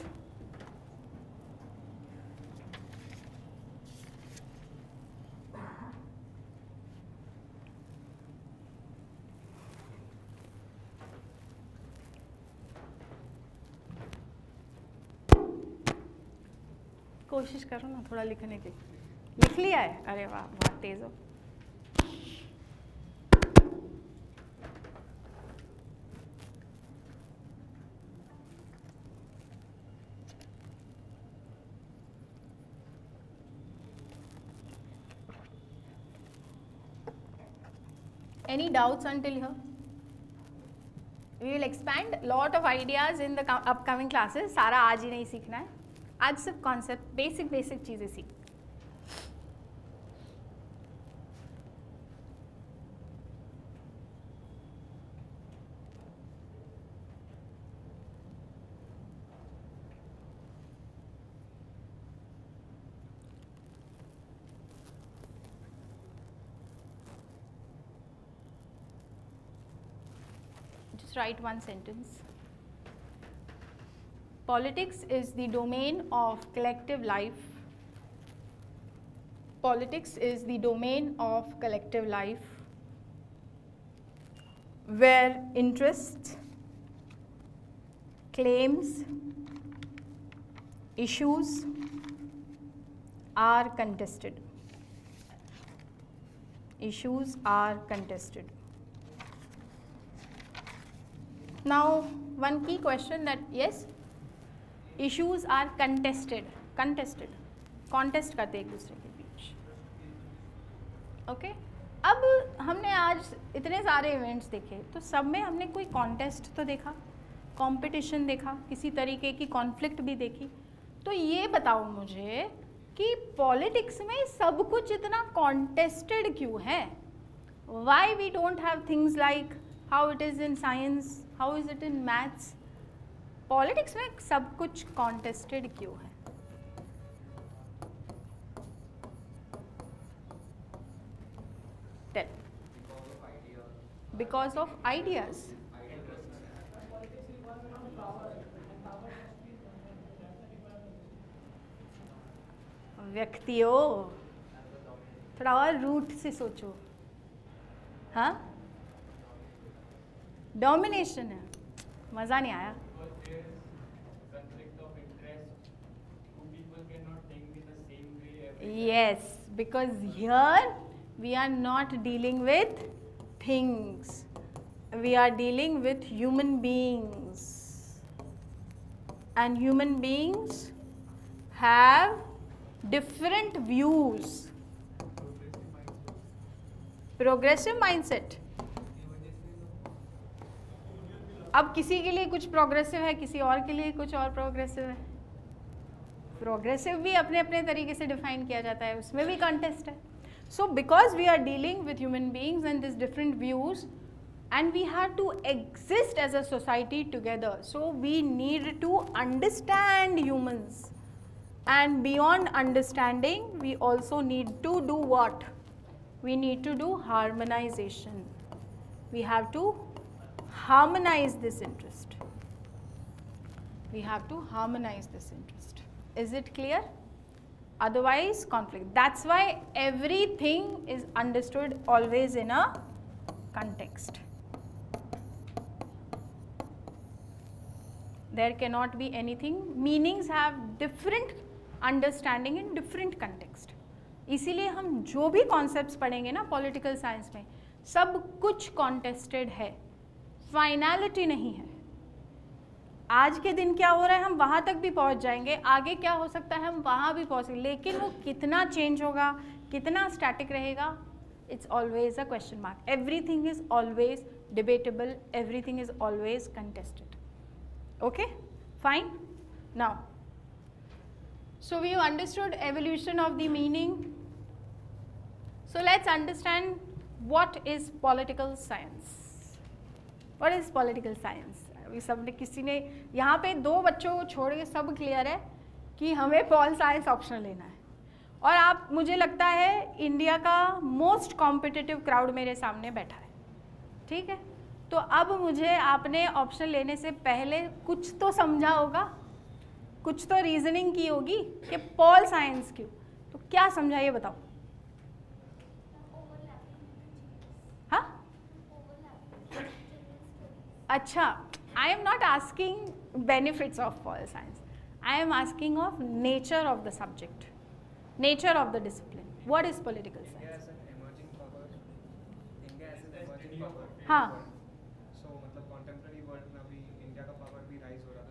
A: कोशिश करो ना थोड़ा लिखने की. लिख लिया है? अरे वाह, बहुत तेज हो. Any doubts until here? We will expand lot of ideas in the upcoming classes. सारा आज ही नहीं सीखना है, आज सिर्फ कॉन्सेप्ट बेसिक चीज़ें सीख. just write one sentence. Politics is the domain of collective life. Politics is the domain of collective life where interests, claims, issues are contested. Issues are contested. Now, one key question that yes, issues are contested. Contested. Contest करते एक दूसरे के बीच. Okay? अब हमने आज इतने सारे events देखे तो सब में हमने कोई कॉन्टेस्ट तो देखा, कंपटीशन देखा, किसी तरीके की कॉन्फ्लिक्ट भी देखी. तो ये बताओ मुझे कि पॉलिटिक्स में सब कुछ इतना कॉन्टेस्टेड क्यों है? Why we don't have things like how it is in science, how is it in maths? Politics में सब कुछ कॉन्टेस्टेड क्यों है? टेल. Because of ideas. व्यक्तियों, थोड़ा और रूट से सोचो. हाँ, डोमिनेशन है. मज़ा नहीं आया. Yes, because here we are not dealing with things. We are dealing with human beings. And human beings have different views. Progressive mindset. अब किसी के लिए कुछ प्रोग्रेसिव है, किसी और के लिए कुछ और प्रोग्रेसिव है. प्रोग्रेसिव भी अपने अपने तरीके से डिफाइन किया जाता है, उसमें भी कॉन्टेस्ट है. So because we are dealing with human beings and this different views and we have to exist as a society together, so we need to understand humans. And beyond understanding, we also need to do what? We need to do harmonization. We have to harmonize this interest. We have to harmonize this interest. Is it clear? Otherwise, conflict. That's why everything is understood always in a context. There cannot be anything. Meanings have different understanding in different context. इसीलिए हम जो भी concepts पढ़ेंगे ना political science में, सब कुछ contested है, फाइनलिटी नहीं है. आज के दिन क्या हो रहा है हम वहाँ तक भी पहुँच जाएंगे, आगे क्या हो सकता है हम वहाँ भी पहुँच सकते, लेकिन वो कितना चेंज होगा, कितना स्टैटिक रहेगा, it's always a question mark. Everything is always debatable, everything is always contested. Okay, fine. Now so we understood evolution of the meaning. So let's understand what is political science. What is political science? अभी सबने किसी ने यहाँ पे 2 बच्चों को छोड़ के सब क्लियर है कि हमें पॉल साइंस ऑप्शन लेना है. और आप, मुझे लगता है इंडिया का मोस्ट कॉम्पिटिटिव क्राउड मेरे सामने बैठा है. ठीक है, तो अब मुझे आपने ऑप्शन लेने से पहले कुछ तो समझा होगा, कुछ तो रीजनिंग की होगी कि पॉल साइंस क्यों. तो क्या समझा ये बताओ. हाँ, अच्छा, I am not asking benefits of pol science, I am asking of nature of the subject, nature of the discipline. What is political science? हाँ,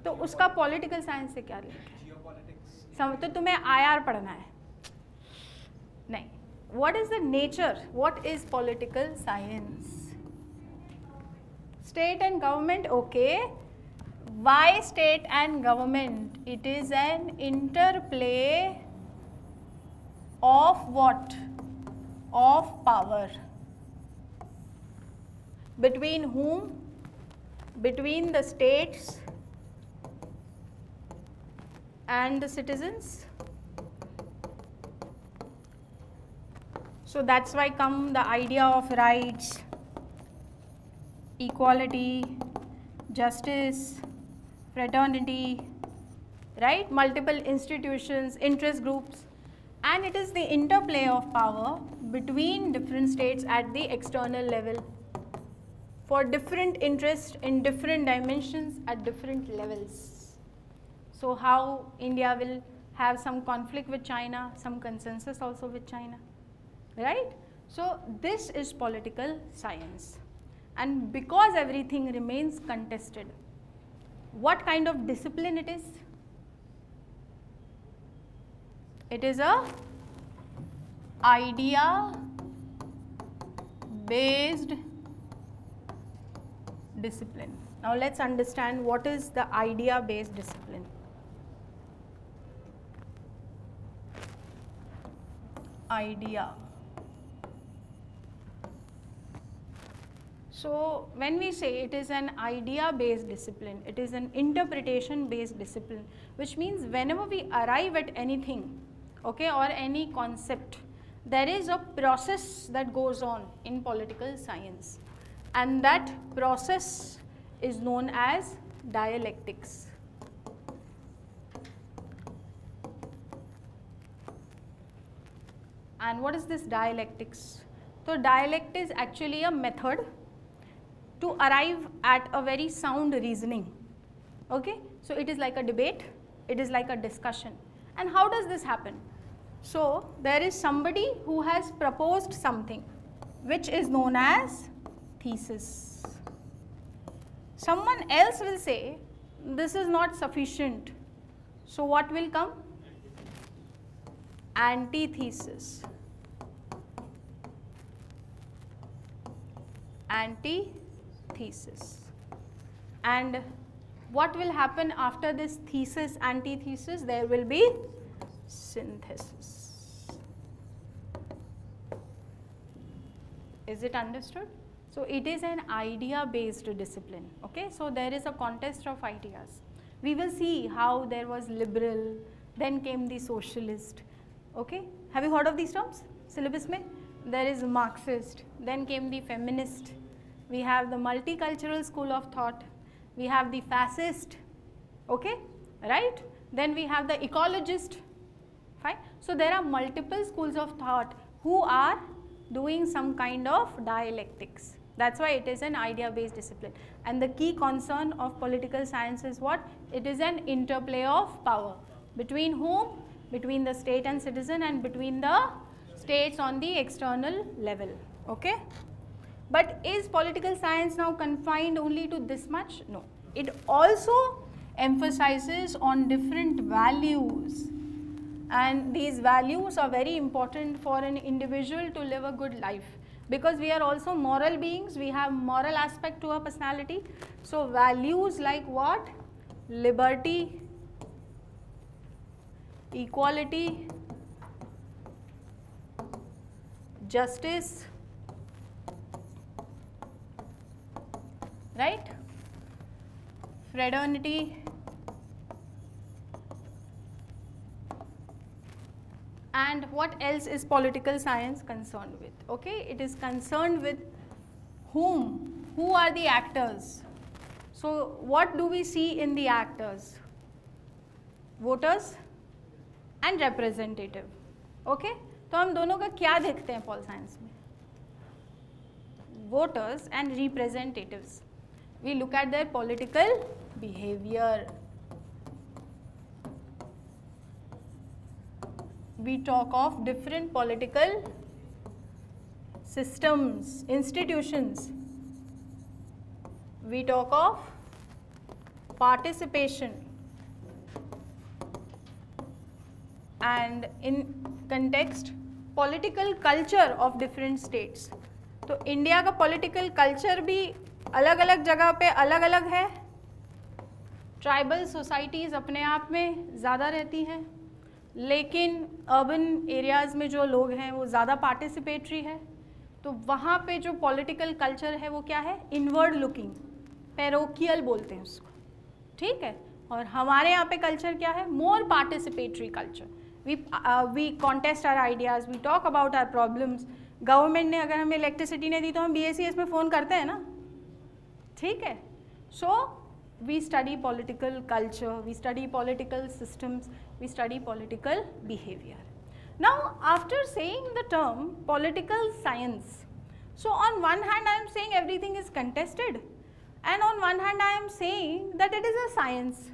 A: तो उसका पॉलिटिकल साइंस से क्या लिंक है? तो तुम्हें आईआर पढ़ना है नहीं. What is the nature, what is political science? State and government. Okay, why state and government? It is an interplay of what? Of power. Between whom? Between the states and the citizens. So that's why come the idea of rights, equality, justice, fraternity, right? Multiple institutions, interest groups, and it is the interplay of power between different states at the external level for different interests in different dimensions at different levels. So how India will have some conflict with China, some consensus also with China, right? So this is political science, and because everything remains contested, what kind of discipline it is? It is a idea based discipline. Now let's understand what is the idea based discipline. Idea. So when we say it is an idea based discipline, it is an interpretation based discipline, which means whenever we arrive at anything, okay, or any concept, there is a process that goes on in political science, and that process is known as dialectics. And what is this dialectics? So dialect is actually a method to arrive at a very sound reasoning, okay? So it is like a debate, it is like a discussion. And how does this happen? So there is somebody who has proposed something which is known as thesis. Someone else will say this is not sufficient. So what will come? Antithesis. Antithesis. And what will happen after this thesis, antithesis? There will be synthesis. Is it understood? So it is an idea based discipline, okay? So there is a contest of ideas. We will see how there was liberal, then came the socialist, okay? Have you heard of these terms? Syllabus mein? There is Marxist, then came the feminist, we have the multicultural school of thought, we have the fascist, okay, right? Then we have the ecologist, fine. So there are multiple schools of thought who are doing some kind of dialectics. That's why it is an idea based discipline. And the key concern of political science is what? It is an interplay of power. Between whom? Between the state and citizen, and between the states on the external level, okay? But is political science now confined only to this much? No. It also emphasizes on different values, and these values are very important for an individual to live a good life, because we are also moral beings, we have moral aspect to our personality. So values like what? Liberty, equality, justice, right? Fraternity, and what else is political science concerned with? Okay, it is concerned with whom? Who are the actors? So what do we see in the actors? Voters and representative, okay? तो हम दोनों का क्या देखते हैं pol science में? Voters and representatives. We look at their political behavior. We talk of different political systems, institutions. We talk of participation. And in context, political culture of different states. तो India का political culture भी अलग अलग जगह पे अलग अलग है. ट्राइबल सोसाइटीज़ अपने आप में ज़्यादा रहती हैं, लेकिन अर्बन एरियाज़ में जो लोग हैं वो ज़्यादा पार्टिसिपेटरी है. तो वहाँ पे जो पॉलिटिकल कल्चर है वो क्या है? इनवर्ड लुकिंग, पैरोकियल बोलते हैं उसको, ठीक है. और हमारे यहाँ पे कल्चर क्या है? More participatory culture. We contest our ideas, we talk about our problems. Government ने अगर हमें इलेक्ट्रिसिटी नहीं दी तो हम BACS में फ़ोन करते हैं ना, ठीक है. सो we study political culture, we study political systems, we study political behavior. Now, after saying the term political science, so on one hand I am saying everything is contested, and on one hand I am saying that it is a science.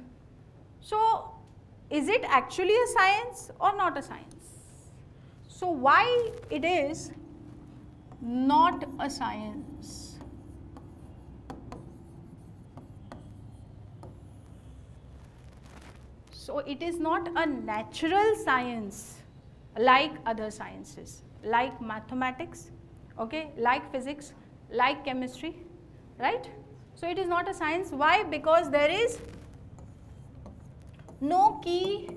A: So, is it actually a science or not a science? So, why it is not a science? So, it is not a natural science like other sciences, like mathematics, okay, like physics, like chemistry, right? So, it is not a science. Why? Because there is no key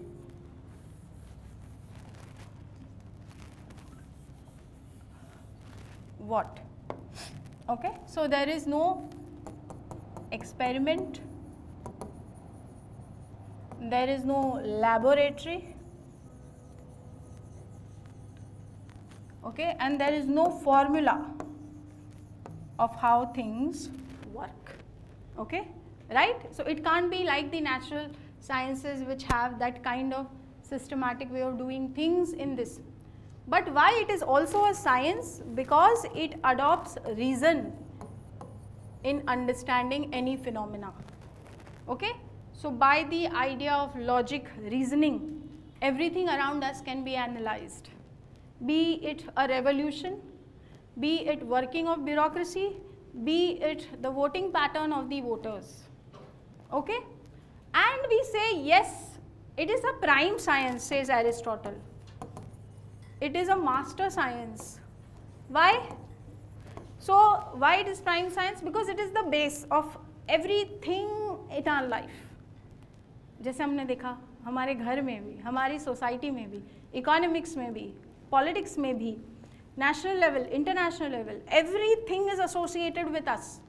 A: what? Okay, so there is no experiment, there is no laboratory, okay, and there is no formula of how things work, okay, right? So it can't be like the natural sciences which have that kind of systematic way of doing things in this. But why it is also a science? Because it adopts reason in understanding any phenomena, okay. So by the idea of logic, reasoning, everything around us can be analyzed, be it a revolution, be it working of bureaucracy, be it the voting pattern of the voters, okay. And we say yes, it is a prime science, says Aristotle. It is a master science. Why? So why it is prime science? Because it is the base of everything in our life. जैसे हमने देखा हमारे घर में भी, हमारी society में भी, इकोनॉमिक्स में भी, पॉलिटिक्स में भी, national level, international level, everything is associated with us,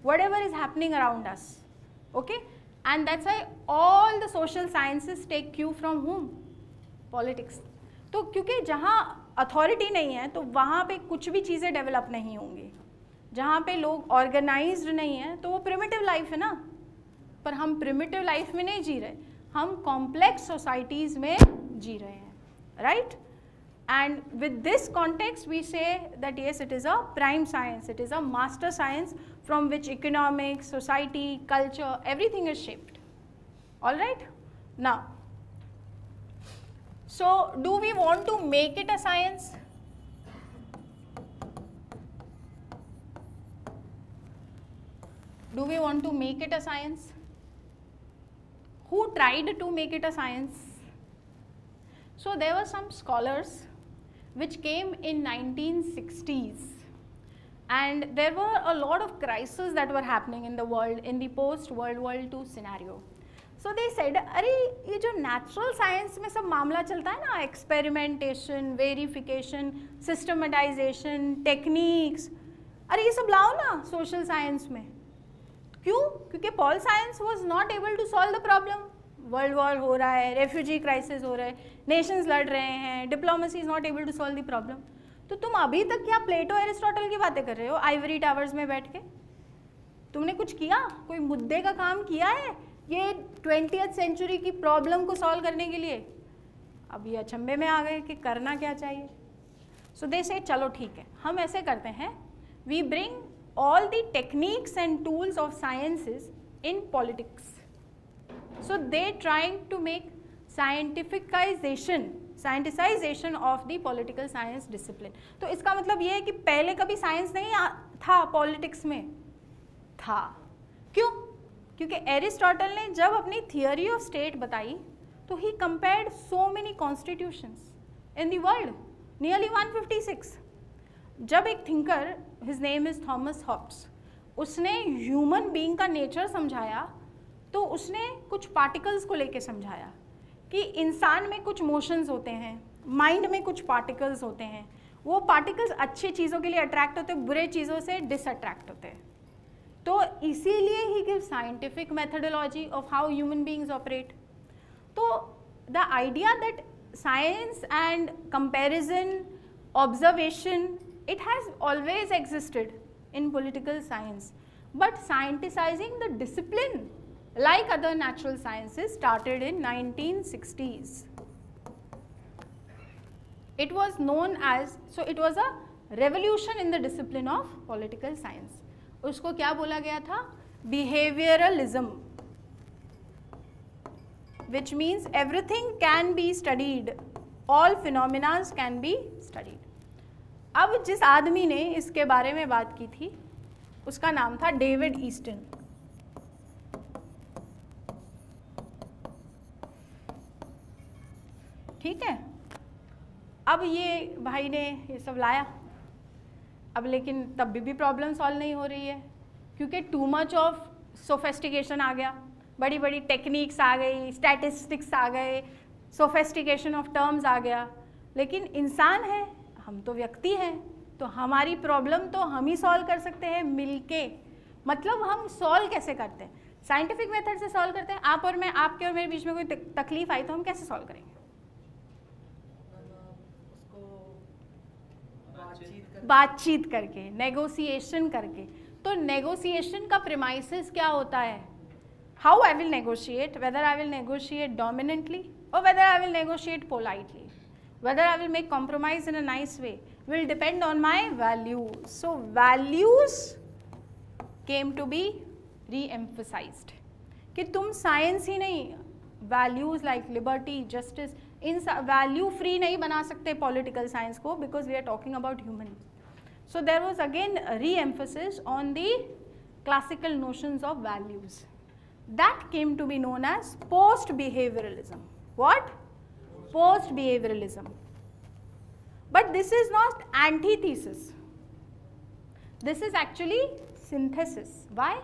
A: whatever is happening around us, okay. And that's why all the social sciences take cue from whom? Politics. तो क्योंकि जहाँ अथॉरिटी नहीं है तो वहाँ पे कुछ भी चीज़ें डेवलप नहीं होंगी, जहाँ पे लोग ऑर्गेनाइज्ड नहीं हैं तो वो प्रिमिटिव लाइफ है ना, पर हम प्रिमिटिव लाइफ में नहीं जी रहे, हम कॉम्प्लेक्स सोसाइटीज़ में जी रहे हैं, right? And with this context we say that yes, it is a prime science, it is a master science from which economics, society, culture, everything is shaped. Alright? Now, so do we want to make it a science? Do we want to make it a science? Who tried to make it a science? So there were some scholars which came in 1960s, and there were a lot of crises that were happening in the world in the post World War II scenario. So they said, अरे ये जो natural science में सब मामला चलता है ना, experimentation, verification, systematization, techniques, अरे ये सब लाओ ना social science में. क्यों? क्योंकि pol science was not able to solve the problem. World war हो रहा है, रेफ्यूजी क्राइसिस हो रहा है, नेशंस लड़ रहे हैं, diplomacy is not able to solve the problem. तो तुम अभी तक क्या प्लेटो एरिस्टोटल की बातें कर रहे हो आइवरी टावर्स में बैठ के? तुमने कुछ किया? कोई मुद्दे का काम किया है ये 20th सेंचुरी की प्रॉब्लम को सॉल्व करने के लिए? अब ये अचंभे में आ गए कि करना क्या चाहिए. सो दे से चलो ठीक है, हम ऐसे करते हैं, we bring all the techniques and tools of sciences in politics. So they trying to make scienticization of the political science discipline. तो इसका मतलब ये है कि पहले कभी साइंस नहीं था पॉलिटिक्स में, था. क्यों? क्योंकि एरिस्टोटल ने जब अपनी थियोरी ऑफ स्टेट बताई तो he compared so many constitutions in the world, nearly 156. जब एक thinker, his name is Thomas Hobbes, उसने ह्यूमन बीइंग का नेचर समझाया तो उसने कुछ पार्टिकल्स को लेके समझाया कि इंसान में कुछ मोशंस होते हैं, माइंड में कुछ पार्टिकल्स होते हैं, वो पार्टिकल्स अच्छी चीज़ों के लिए अट्रैक्ट होते हैं, बुरे चीज़ों से डिसअट्रैक्ट होते हैं. तो इसीलिए he give scientific methodology of how human beings operate. तो the idea that science and comparison, observation, it has always existed in political science, but scienticizing the discipline, like other natural sciences, started in 1960s. It was known as, so it was a revolution in the discipline of political science. उसको क्या बोला गया था? Behavioralism, which means everything can be studied, all phenomena can be studied. अब जिस आदमी ने इसके बारे में बात की थी उसका नाम था डेविड ईस्टन. ठीक है, अब ये भाई ने ये सब लाया, अब लेकिन तब भी प्रॉब्लम सॉल्व नहीं हो रही है क्योंकि टू मच ऑफ सोफेस्टिकेशन आ गया, बड़ी बड़ी टेक्निक्स आ गई, स्टैटिस्टिक्स आ गए, सोफेस्टिकेशन ऑफ टर्म्स आ गया. लेकिन इंसान है, हम तो व्यक्ति हैं, तो हमारी प्रॉब्लम तो हम ही सॉल्व कर सकते हैं मिलके. मतलब हम सॉल्व कैसे करते हैं? साइंटिफिक मेथड से सॉल्व करते हैं. आप और मैं, आपके और मेरे बीच में कोई तकलीफ आई तो हम कैसे सॉल्व करेंगे? बातचीत करके, नेगोशिएशन करके. तो नेगोशिएशन का प्रीमाइसेस क्या होता है? How I will negotiate, whether I will negotiate dominantly or whether I will negotiate politely, whether I will make compromise in a nice way, will depend on my values. So values came to be re-emphasized कि तुम science ही नहीं, values like liberty, justice, इन value free नहीं बना सकते political science को, because we are talking about humans. So there was again a re-emphasis on the classical notions of values. That came to be known as post-behavioralism. What? Post-behavioralism. But this is not antithesis. This is actually synthesis. Why?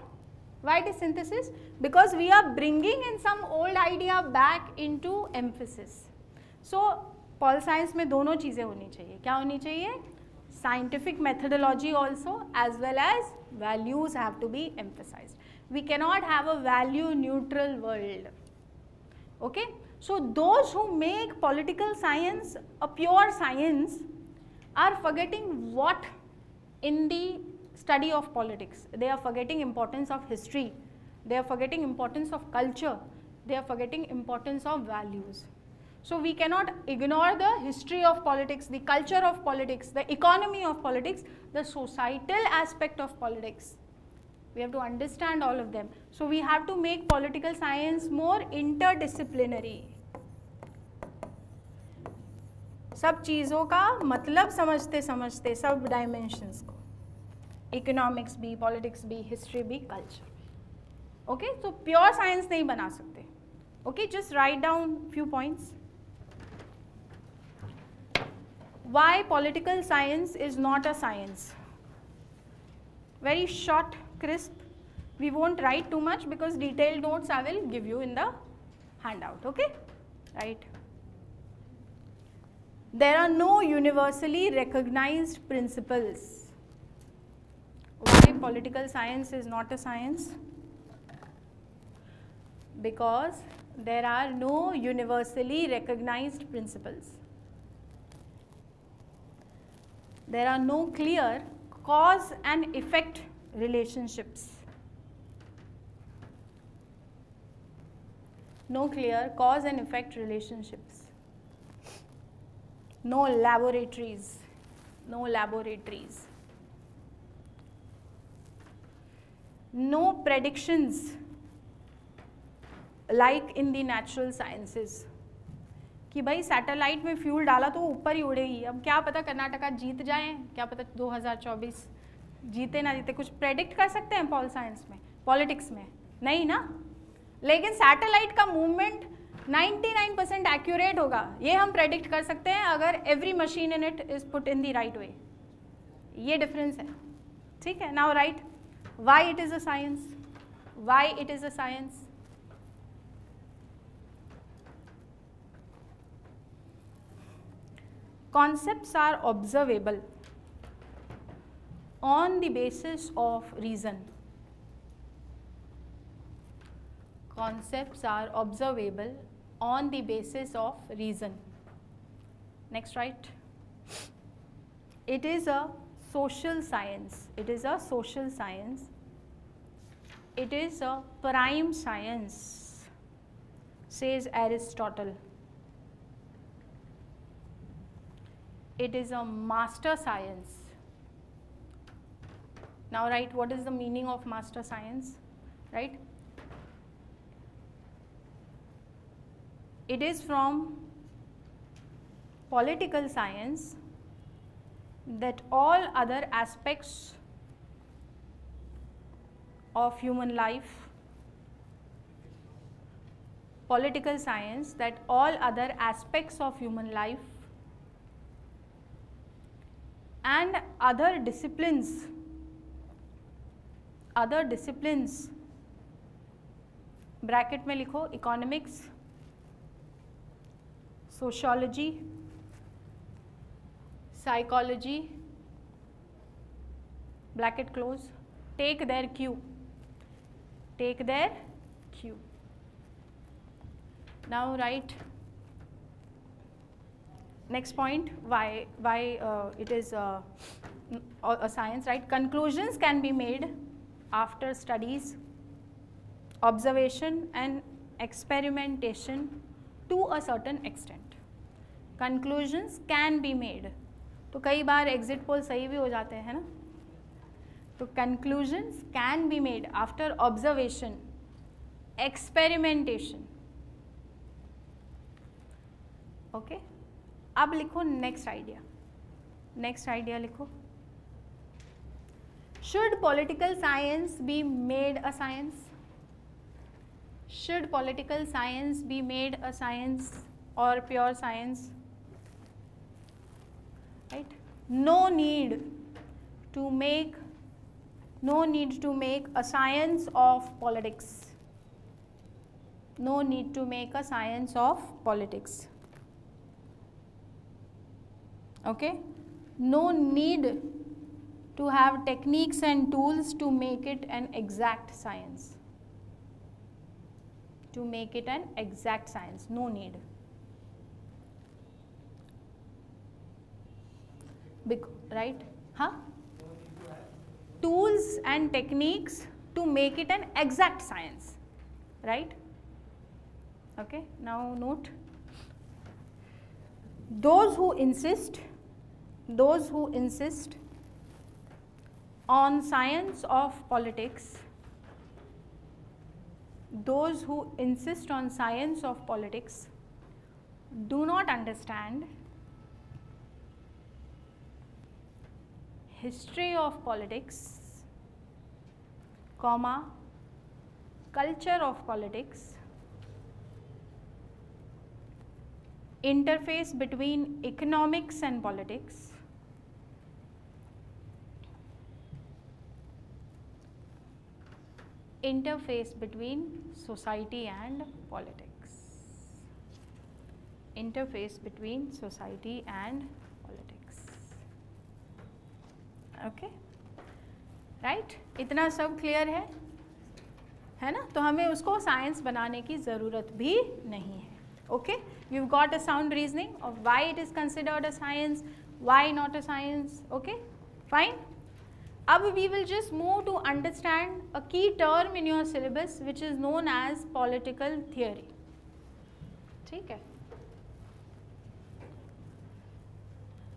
A: Why it is synthesis? Because we are bringing in some old idea back into emphasis. So, pol science में दोनों चीज़ें होनी चाहिए. क्या होनी चाहिए? Scientific methodology also, as well as values have to be emphasized. We cannot have a value neutral world. Okay? So those who make political science a pure science are forgetting what in the study of politics. They are forgetting importance of history. They are forgetting importance of culture. They are forgetting importance of values. So we cannot ignore the history of politics, the culture of politics, the economy of politics, the societal aspect of politics. We have to understand all of them. So we have to make political science more interdisciplinary. सब चीज़ों का मतलब समझते समझते सब dimensions को, economics भी, politics भी, हिस्ट्री भी, कल्चर भी. ओके, तो प्योर साइंस नहीं बना सकते. Okay, just write down few points. Why political science is not a science? Very short, crisp. We won't write too much because detailed notes I will give you in the handout. Okay, right. There are no universally recognized principles. Why political science is not a science? Because there are no universally recognized principles. There are no clear cause and effect relationships. No clear cause and effect relationships. No laboratories. No laboratories. No predictions like in the natural sciences. कि भाई satellite में fuel डाला तो ऊपर ही उड़ेगी. अब क्या पता कर्नाटका जीत जाएं, क्या पता 2024 जीते ना जीते, कुछ प्रेडिक्ट कर सकते हैं पॉल साइंस में, पॉलिटिक्स में? नहीं ना. लेकिन सैटेलाइट का मूवमेंट 99% एक्यूरेट होगा, ये हम प्रेडिक्ट कर सकते हैं अगर every machine in it is put in the right way. ये डिफरेंस है. ठीक है. Now right why it is a science. Why it is a science. Concepts are observable on the basis of reason. Concepts are observable on the basis of reason. Next, right? It is a social science. It is a social science It is a prime science, says Aristotle. It is a master science. Now write what is the meaning of master science, right? It is from political science that all other aspects of human life, political science that all other aspects of human life and other disciplines bracket में लिखो economics, sociology, psychology, bracket close, take their cue. Now write next point, why it is a science, right? Conclusions can be made after studies, observation and experimentation to a certain extent. Conclusions can be made. तो कई बार exit poll सही भी हो जाते हैं ना, तो conclusions can be made after observation, experimentation. Okay? अब लिखो next idea लिखो. Should political science be made a science? Should political science be made a science or pure science? Right? No need to make a science of politics. No need to make a science of politics. Okay? No need to have techniques and tools to make it an exact science. To make it an exact science, no need. Right? Huh? Tools and techniques to make it an exact science, right? Okay, now note, those who insist on science of politics, do not understand history of politics, comma, culture of politics, interface between economics and politics, interface between society and politics, interface between society and politics. Okay, right? इतना सब clear है ना? तो हमें उसको science बनाने की ज़रूरत भी नहीं है. Okay, you've got a sound reasoning of why it is considered a science, why not a science. Okay, fine. Ab we will just move to understand a key term in your syllabus which is known as political theory. ठीक है?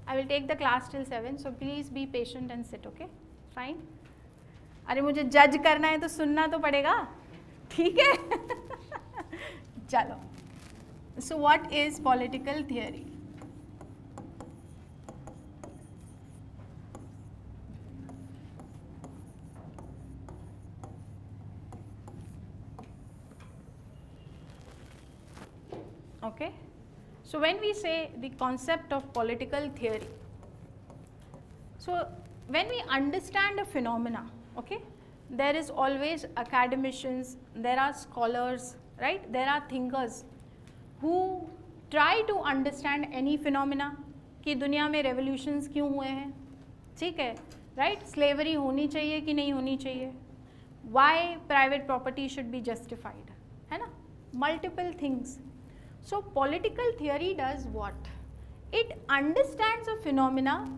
A: I will take the class till 7, so please be patient and sit. Okay, fine. अरे मुझे जज करना है तो सुनना तो पड़ेगा, ठीक है? चलो. So what is political theory? Okay, so when we say the concept of political theory, so when we understand a phenomena, okay, there is always academicians, there are scholars, right, there are thinkers who try to understand any phenomena कि दुनिया में revolutions क्यों हुए हैं, ठीक है, right, slavery होनी चाहिए कि नहीं होनी चाहिए, why private property should be justified, है ना, multiple things. So political theory does what? It understands a phenomena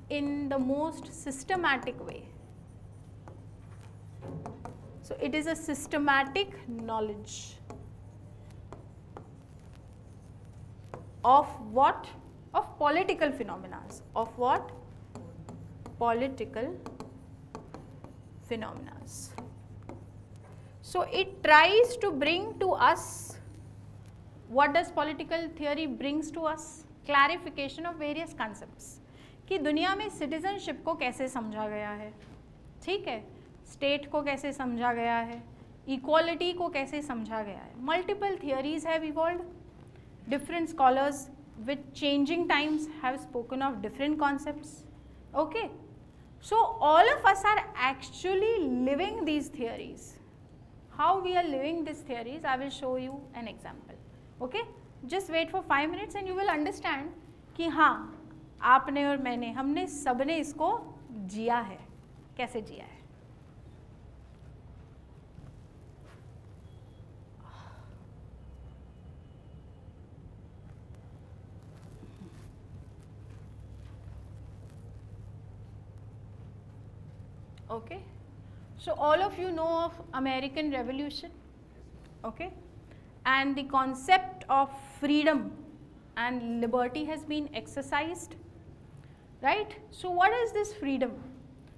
A: in the most systematic way. So it is a systematic knowledge of what? Of political phenomena. Of what? Political phenomena. So it tries to bring to us, what does political theory brings to us? Clarification of various concepts. कि दुनिया में citizenship को कैसे समझा गया है, ठीक है, स्टेट को कैसे समझा गया है, इक्वालिटी को कैसे समझा गया है. Multiple theories have evolved. Different scholars with changing times have spoken of different concepts. Okay, so all of us are actually living these theories. How we are living these theories, I will show you an example. Okay, just wait for 5 minutes and you will understand कि हाँ, आपने और मैंने, हमने सबने इसको जिया है. कैसे जिया है? Okay, so all of you know of American Revolution, okay, and the concept of freedom and liberty has been exercised, right? So what is this freedom?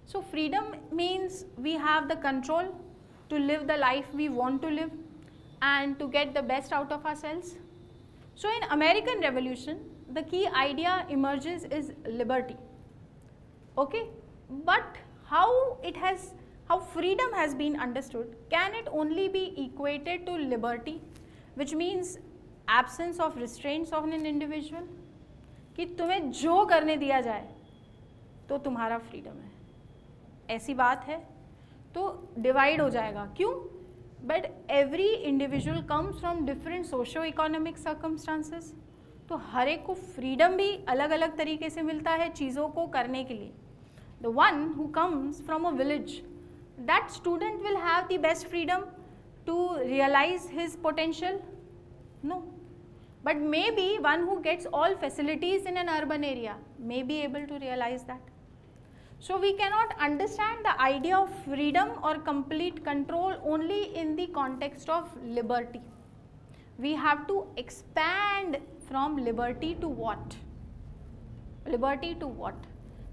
A: So freedom means we have the control to live the life we want to live and to get the best out of ourselves. So in American Revolution, the key idea emerges is liberty, okay, but how freedom has been understood, can it only be equated to liberty, which means absence of restraints of an individual, कि तुम्हें जो करने दिया जाए तो तुम्हारा freedom है, ऐसी बात है? तो डिवाइड हो जाएगा. क्यों? But every individual comes from different socio economic circumstances, तो हर एक को फ्रीडम भी अलग अलग तरीके से मिलता है चीज़ों को करने के लिए. The one who comes from a village, that student will have the best freedom to realize his potential? No. But maybe one who gets all facilities in an urban area may be able to realize that. So we cannot understand the idea of freedom or complete control only in the context of liberty. We have to expand from liberty to what? Liberty to what?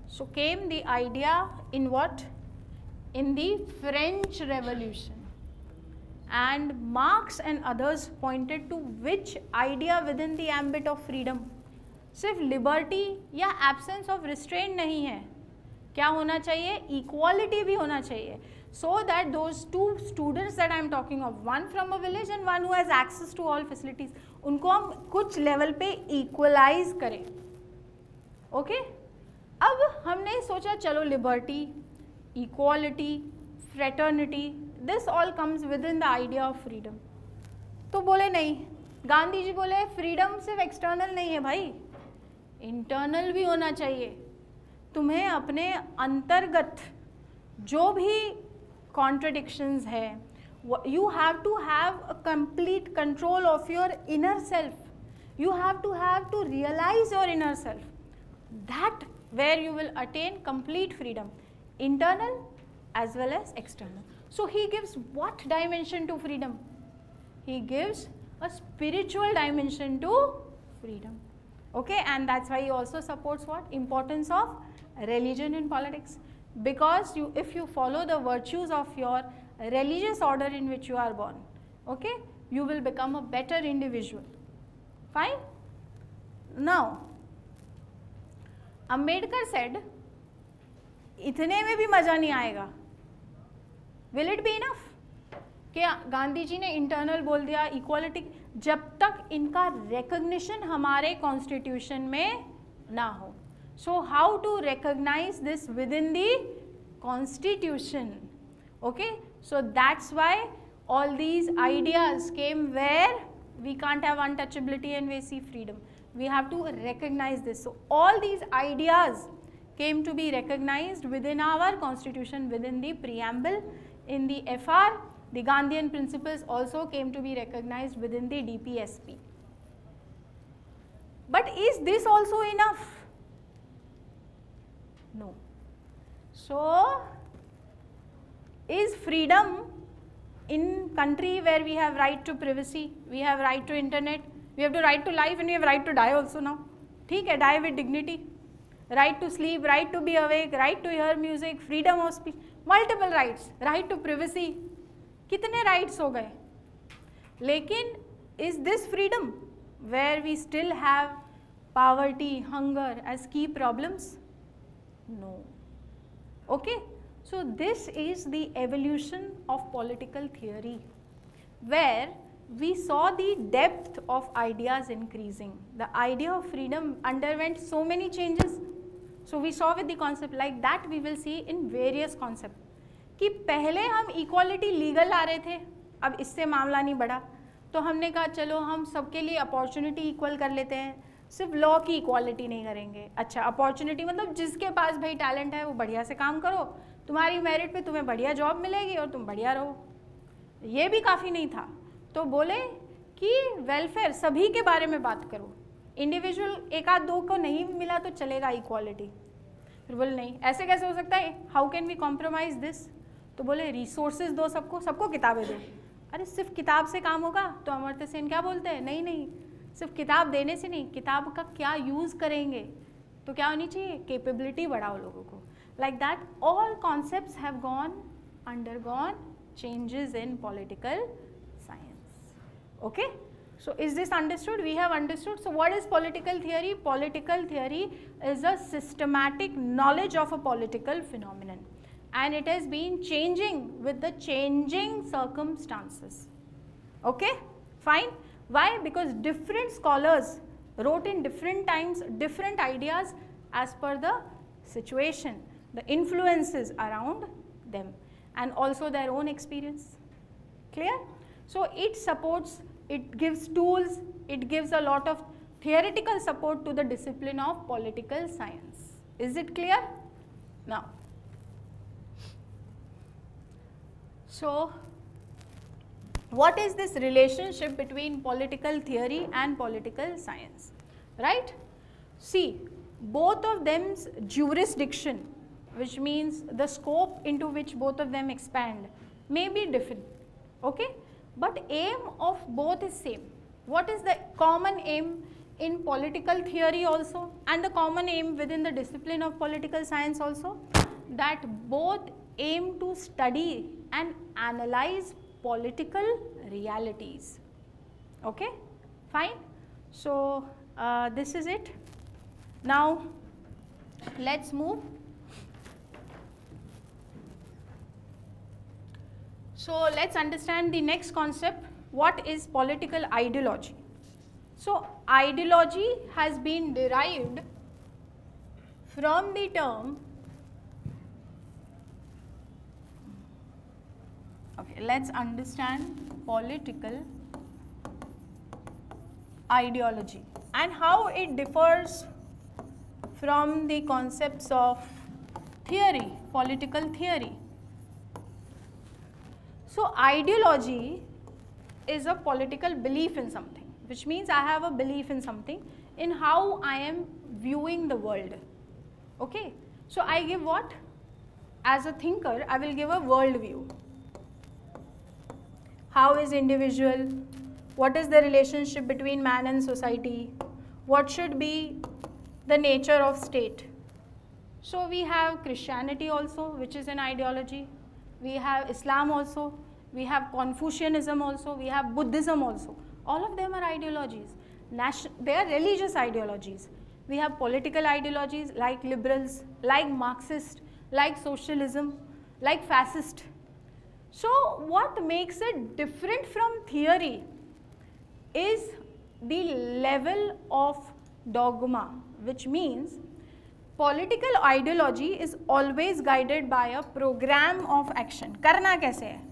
A: So came the idea in what? In the French Revolution. And Marx and others pointed to which idea within the ambit of freedom? सिर्फ liberty या absence of restraint नहीं है. क्या होना चाहिए? Equality भी होना चाहिए. So that those two students that I am talking of, one from a village and one who has access to all facilities, उनको हम कुछ level पे equalize करें. Okay? अब हमने सोचा चलो liberty, equality, fraternity, this all comes with in the idea of freedom. तो बोले नहीं, गांधी जी बोले फ्रीडम सिर्फ एक्सटर्नल नहीं है भाई, इंटरनल भी होना चाहिए. तुम्हें अपने अंतर्गत जो भी कॉन्ट्रडिक्शंस है, you have to have a complete control of your inner self. You have to realise your inner self. That where you will attain complete freedom, internal as well as external. So he gives what dimension to freedom? He gives a spiritual dimension to freedom. Okay, and that's why he also supports what? Importance of religion in politics. Because if you follow the virtues of your religious order in which you are born, okay, you will become a better individual. Fine? Now, Ambedkar said, इतने में भी मज़ा नहीं आएगा. Will it be enough? क्या गांधी जी ने internal बोल दिया इक्वालिटी, जब तक इनका रिकग्निशन हमारे कॉन्स्टिट्यूशन में ना हो. So how to recognise this within the constitution? Okay, so that's why all these ideas came where we can't have untouchability and we see freedom. We have to recognize this. So all these ideas came to be recognized within our constitution, within the preamble. In the FR, the Gandhian principles also came to be recognized within the DPSP. But is this also enough? No. So is freedom in country where we have right to privacy, we have right to internet, we have the right to life, and we have right to die also now. ठीक है, die with dignity, right to sleep, right to be awake, right to hear music, freedom of speech, multiple rights, right to privacy. कितने rights हो गए? लेकिन is this freedom where we still have poverty, hunger as key problems? No. Okay, so this is the evolution of political theory, where we saw the depth of ideas increasing. The idea of freedom underwent so many changes. So we saw with the concept like that, we will see in various concepts कि पहले हम equality legal ला रहे थे, अब इससे मामला नहीं बढ़ा, तो हमने कहा चलो हम सबके लिए अपॉर्चुनिटी इक्वल कर लेते हैं, सिर्फ लॉ की इक्वालिटी नहीं करेंगे. अच्छा, अपॉर्चुनिटी मतलब जिसके पास भाई टैलेंट है वो बढ़िया से काम करो, तुम्हारी मेरिट पे तुम्हें बढ़िया जॉब मिलेगी और तुम बढ़िया रहो. ये भी काफ़ी नहीं था, तो बोले कि वेलफेयर सभी के बारे में बात करो, इंडिविजुअल एक आध दो को नहीं मिला तो चलेगा इक्वालिटी. फिर बोले नहीं, ऐसे कैसे हो सकता है, how can we compromise this. तो बोले रिसोर्सेज दो सबको, सबको किताबें दो. अरे सिर्फ किताब से काम होगा? तो अमर्त्य सेन क्या बोलते हैं, नहीं नहीं, सिर्फ किताब देने से नहीं, किताब का क्या यूज़ करेंगे, तो क्या होनी चाहिए, कैपेबिलिटी बढ़ाओ लोगों को. Like that all concepts have undergone changes in political science. Okay, so is this understood? We have understood. So what is political theory? Political theory is a systematic knowledge of a political phenomenon, and it has been changing with the changing circumstances. Okay, fine. Why? Because different scholars wrote in different times different ideas as per the situation, the influences around them, and also their own experience. Clear? So it supports, it gives tools, it gives a lot of theoretical support to the discipline of political science. Is it clear? Now, so what is this relationship between political theory and political science, right? See, both of them's jurisdiction, which means the scope into which both of them expand, may be different, okay? But aim of both is same. What is the common aim in political theory also, and the common aim within the discipline of political science also? That both aim to study and analyze political realities. Okay, fine. So this is it. Now let's move. So let's understand the next concept. What is political ideology? So ideology has been derived from the term, okay, let's understand political ideology and how it differs from the concepts of theory, political theory. So ideology is a political belief in something, which means I have a belief in something, in how I am viewing the world. Okay, so I give what? As a thinker, I will give a world view. How is individual? What is the relationship between man and society? What should be the nature of state? So we have Christianity also, which is an ideology. We have Islam also. We have Confucianism also. We have Buddhism also. All of them are ideologies. They are religious ideologies. We have political ideologies like liberals, like Marxist, like socialism, like fascist. So what makes it different from theory is the level of dogma, which means political ideology is always guided by a program of action. करना कैसे है?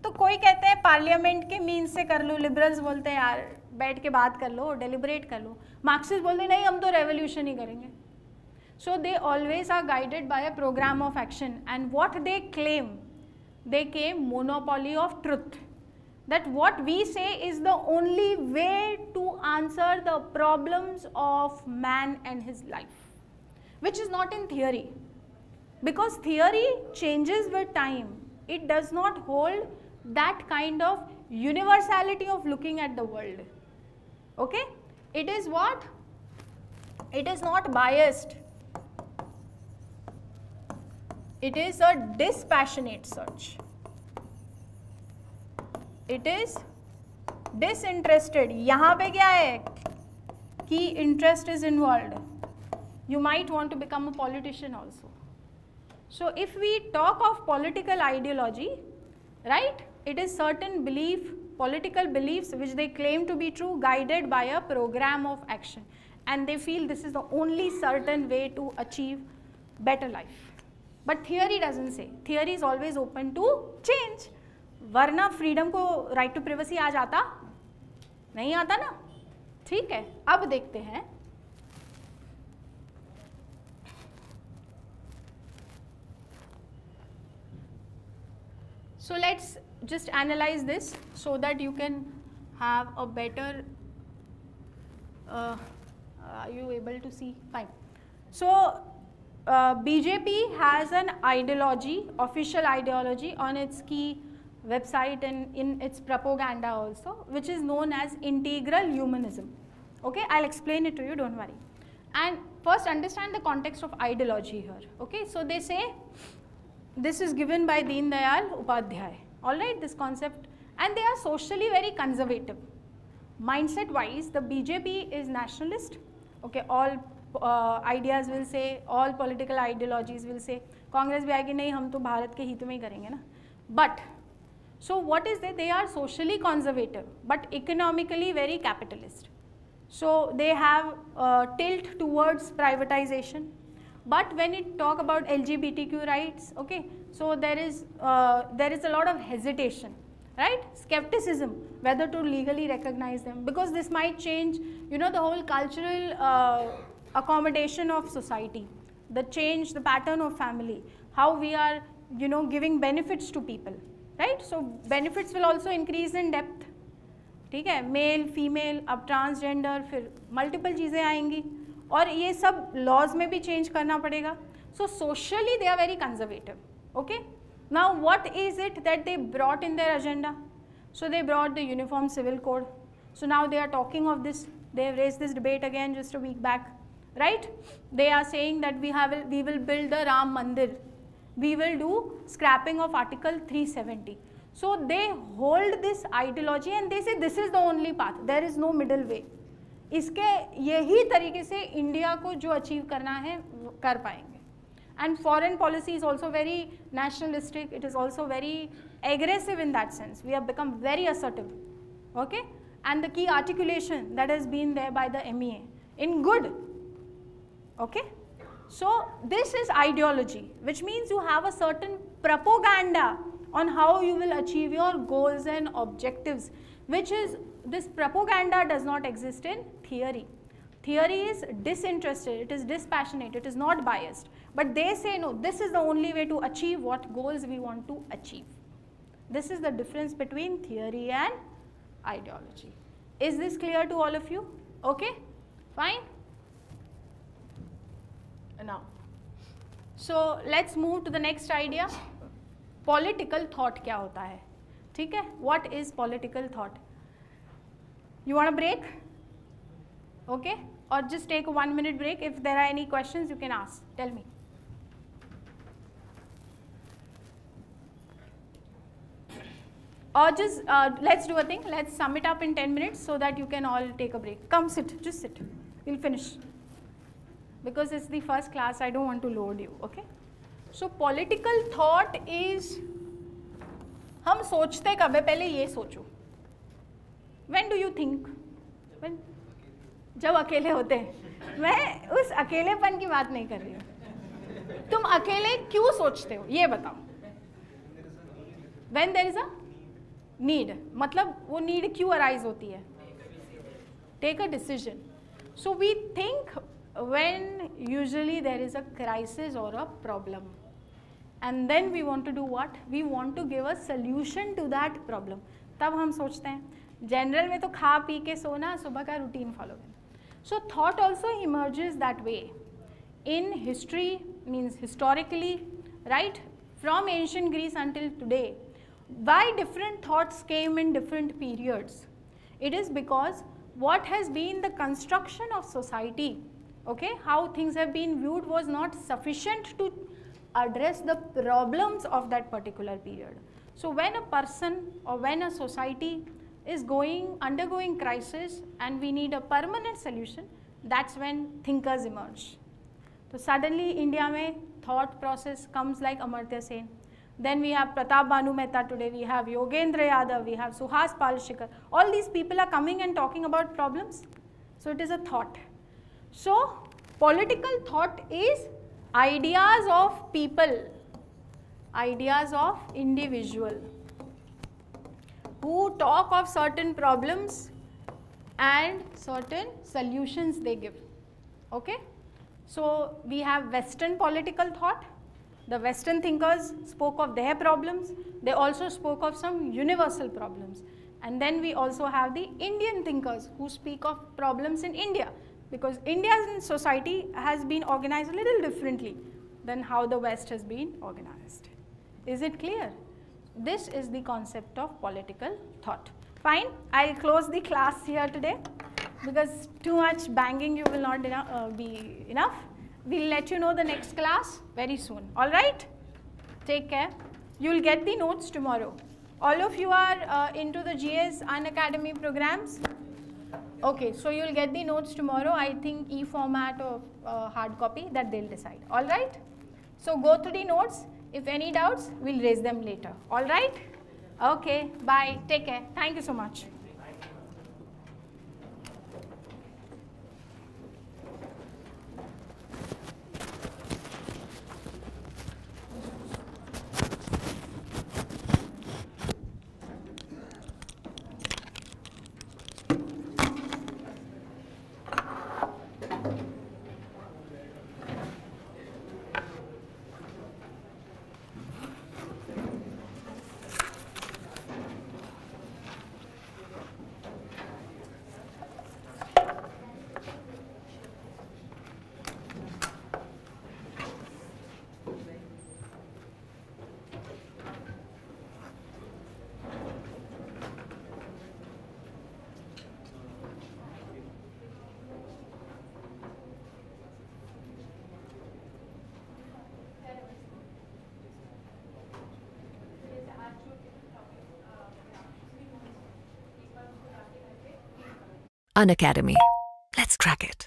A: तो कोई कहते हैं parliament के mean से कर लो, लिबरल्स बोलते हैं यार बैठ के बात कर लो, डेलिब्रेट कर लो, मार्क्सिस्ट बोलते हैं नहीं हम तो रेवोल्यूशन ही करेंगे. So they always are guided by a program of action, and what they claim, they claim monopoly of truth, that what we say is the only way to answer the problems of man and his life, which is not in theory, because theory changes with time. It does not hold that kind of universality of looking at the world. Okay? It is what? It is not biased. It is a dispassionate search. It is disinterested. यहाँ पे क्या है कि interest is involved. You might want to become a politician also. So if we talk of political ideology, right, it is certain belief, political beliefs which they claim to be true, guided by a program of action, and they feel this is the only certain way to achieve better life. But theory doesn't say. Theory is always open to change. वरना freedom को right to privacy आ जाता नहीं आता ना. ठीक है, अब देखते हैं so let's just analyze this so that you can have a better are you able to see? Fine. So BJP has an ideology, official ideology on its key website and in its propaganda also, which is known as integral humanism. Okay, I'll explain it to you, don't worry. And first understand the context of ideology here. Okay, so they say this is given by Deen Dayal Upadhyay. All right, this concept, and they are socially very conservative. Mindset wise, the BJP is nationalist. Okay, all ideas will say, all political ideologies will say, Congress भी आएगी नहीं, हम तो भारत के हित में ही करेंगे ना. But so what is they are socially conservative but economically very capitalist. So they have tilt towards privatization. But when it talk about LGBTQ rights, okay, so there is a lot of hesitation, right? Skepticism whether to legally recognize them, because this might change, you know, the whole cultural accommodation of society, the change, the pattern of family, how we are, you know, giving benefits to people, right? So benefits will also increase in depth. ठीक है, male female, अब transgender, फिर multiple चीज़ें आएंगी और ये सब laws में भी चेंज करना पड़ेगा. So socially they are very conservative. Okay, now what is it that they brought in their agenda? So they brought the uniform civil code. So now they are talking of this, they have raised this debate again just a week back, right? They are saying that we will build the Ram Mandir, we will do scrapping of article 370. So they hold this ideology and they say this is the only path, there is no middle way. इसके यही तरीके से India को जो achieve करना है कर पाएंगे. And foreign policy is also very nationalistic, it is also very aggressive in that sense. We have become very assertive, okay? And the key articulation that has been there by the MEA in good, okay? So this is ideology, which means you have a certain propaganda on how you will achieve your goals and objectives, which is, this propaganda does not exist in theory. Theory is disinterested, it is dispassionate, it is not biased. But they say no, this is the only way to achieve what goals we want to achieve. This is the difference between theory and ideology. Is this clear to all of you? Okay, fine. Now, so let's move to the next idea. Political thought क्या होता है? ठीक है? What is political thought? You want a break? Okay? Or just take a 1 minute break. If there are any questions, you can ask. Tell me. Or just let's do a thing. Let's sum it up in 10 minutes so that you can all take a break. Come sit. Just sit. We'll finish. Because it's the first class, I don't want to load you, okay? So political thought is, हम सोचते कब है? पहले ये सोचो. When do you think? When? जब अकेले होते हैं. मैं उस अकेलेपन की बात नहीं कर रही हूँ. तुम अकेले क्यों सोचते हो? ये बताओ. When there is a need, मतलब वो need क्यों arise होती है? Take a decision. So we think when usually there is a crisis or a problem, and then we want to do what? We want to give a solution to that problem. तब हम सोचते हैं. General में तो खा P के सोना, सुबह का रूटीन फॉलो करना. So thought also emerges that way. In history, means historically, right? From ancient Greece until today, Why different thoughts came in different periods? It is because what has been the construction of society, okay, how things have been viewed was not sufficient to address the problems of that particular period. So when a person or when a society is undergoing crisis and we need a permanent solution, that's when thinkers emerge. So suddenly India mein thought process comes like Amartya Sen. Then we have Pratap Bhanu Mehta today, we have Yogendra Yadav, we have Suhas Palshikar. All these people are coming and talking about problems. So it is a thought. So political thought is ideas of people, ideas of individual who talk of certain problems and certain solutions they give. Okay? So we have Western political thought. The Western thinkers spoke of their problems. They also spoke of some universal problems. And then we also have the Indian thinkers who speak of problems in India, because India's society has been organized a little differently than how the West has been organized. Is it clear? This is the concept of political thought. Fine, I'll close the class here today because too much banging you will not be enough. We'll let you know the next class very soon. All right? Take care. You'll get the notes tomorrow. All of you are into the GS Unacademy programs? Okay, so you'll get the notes tomorrow. I think e-format or hard copy, that they'll decide. All right? So go through the notes. If any doubts, we'll raise them later. All right? Okay, bye. Take care. Thank you so much.
D: Unacademy. Let's crack it.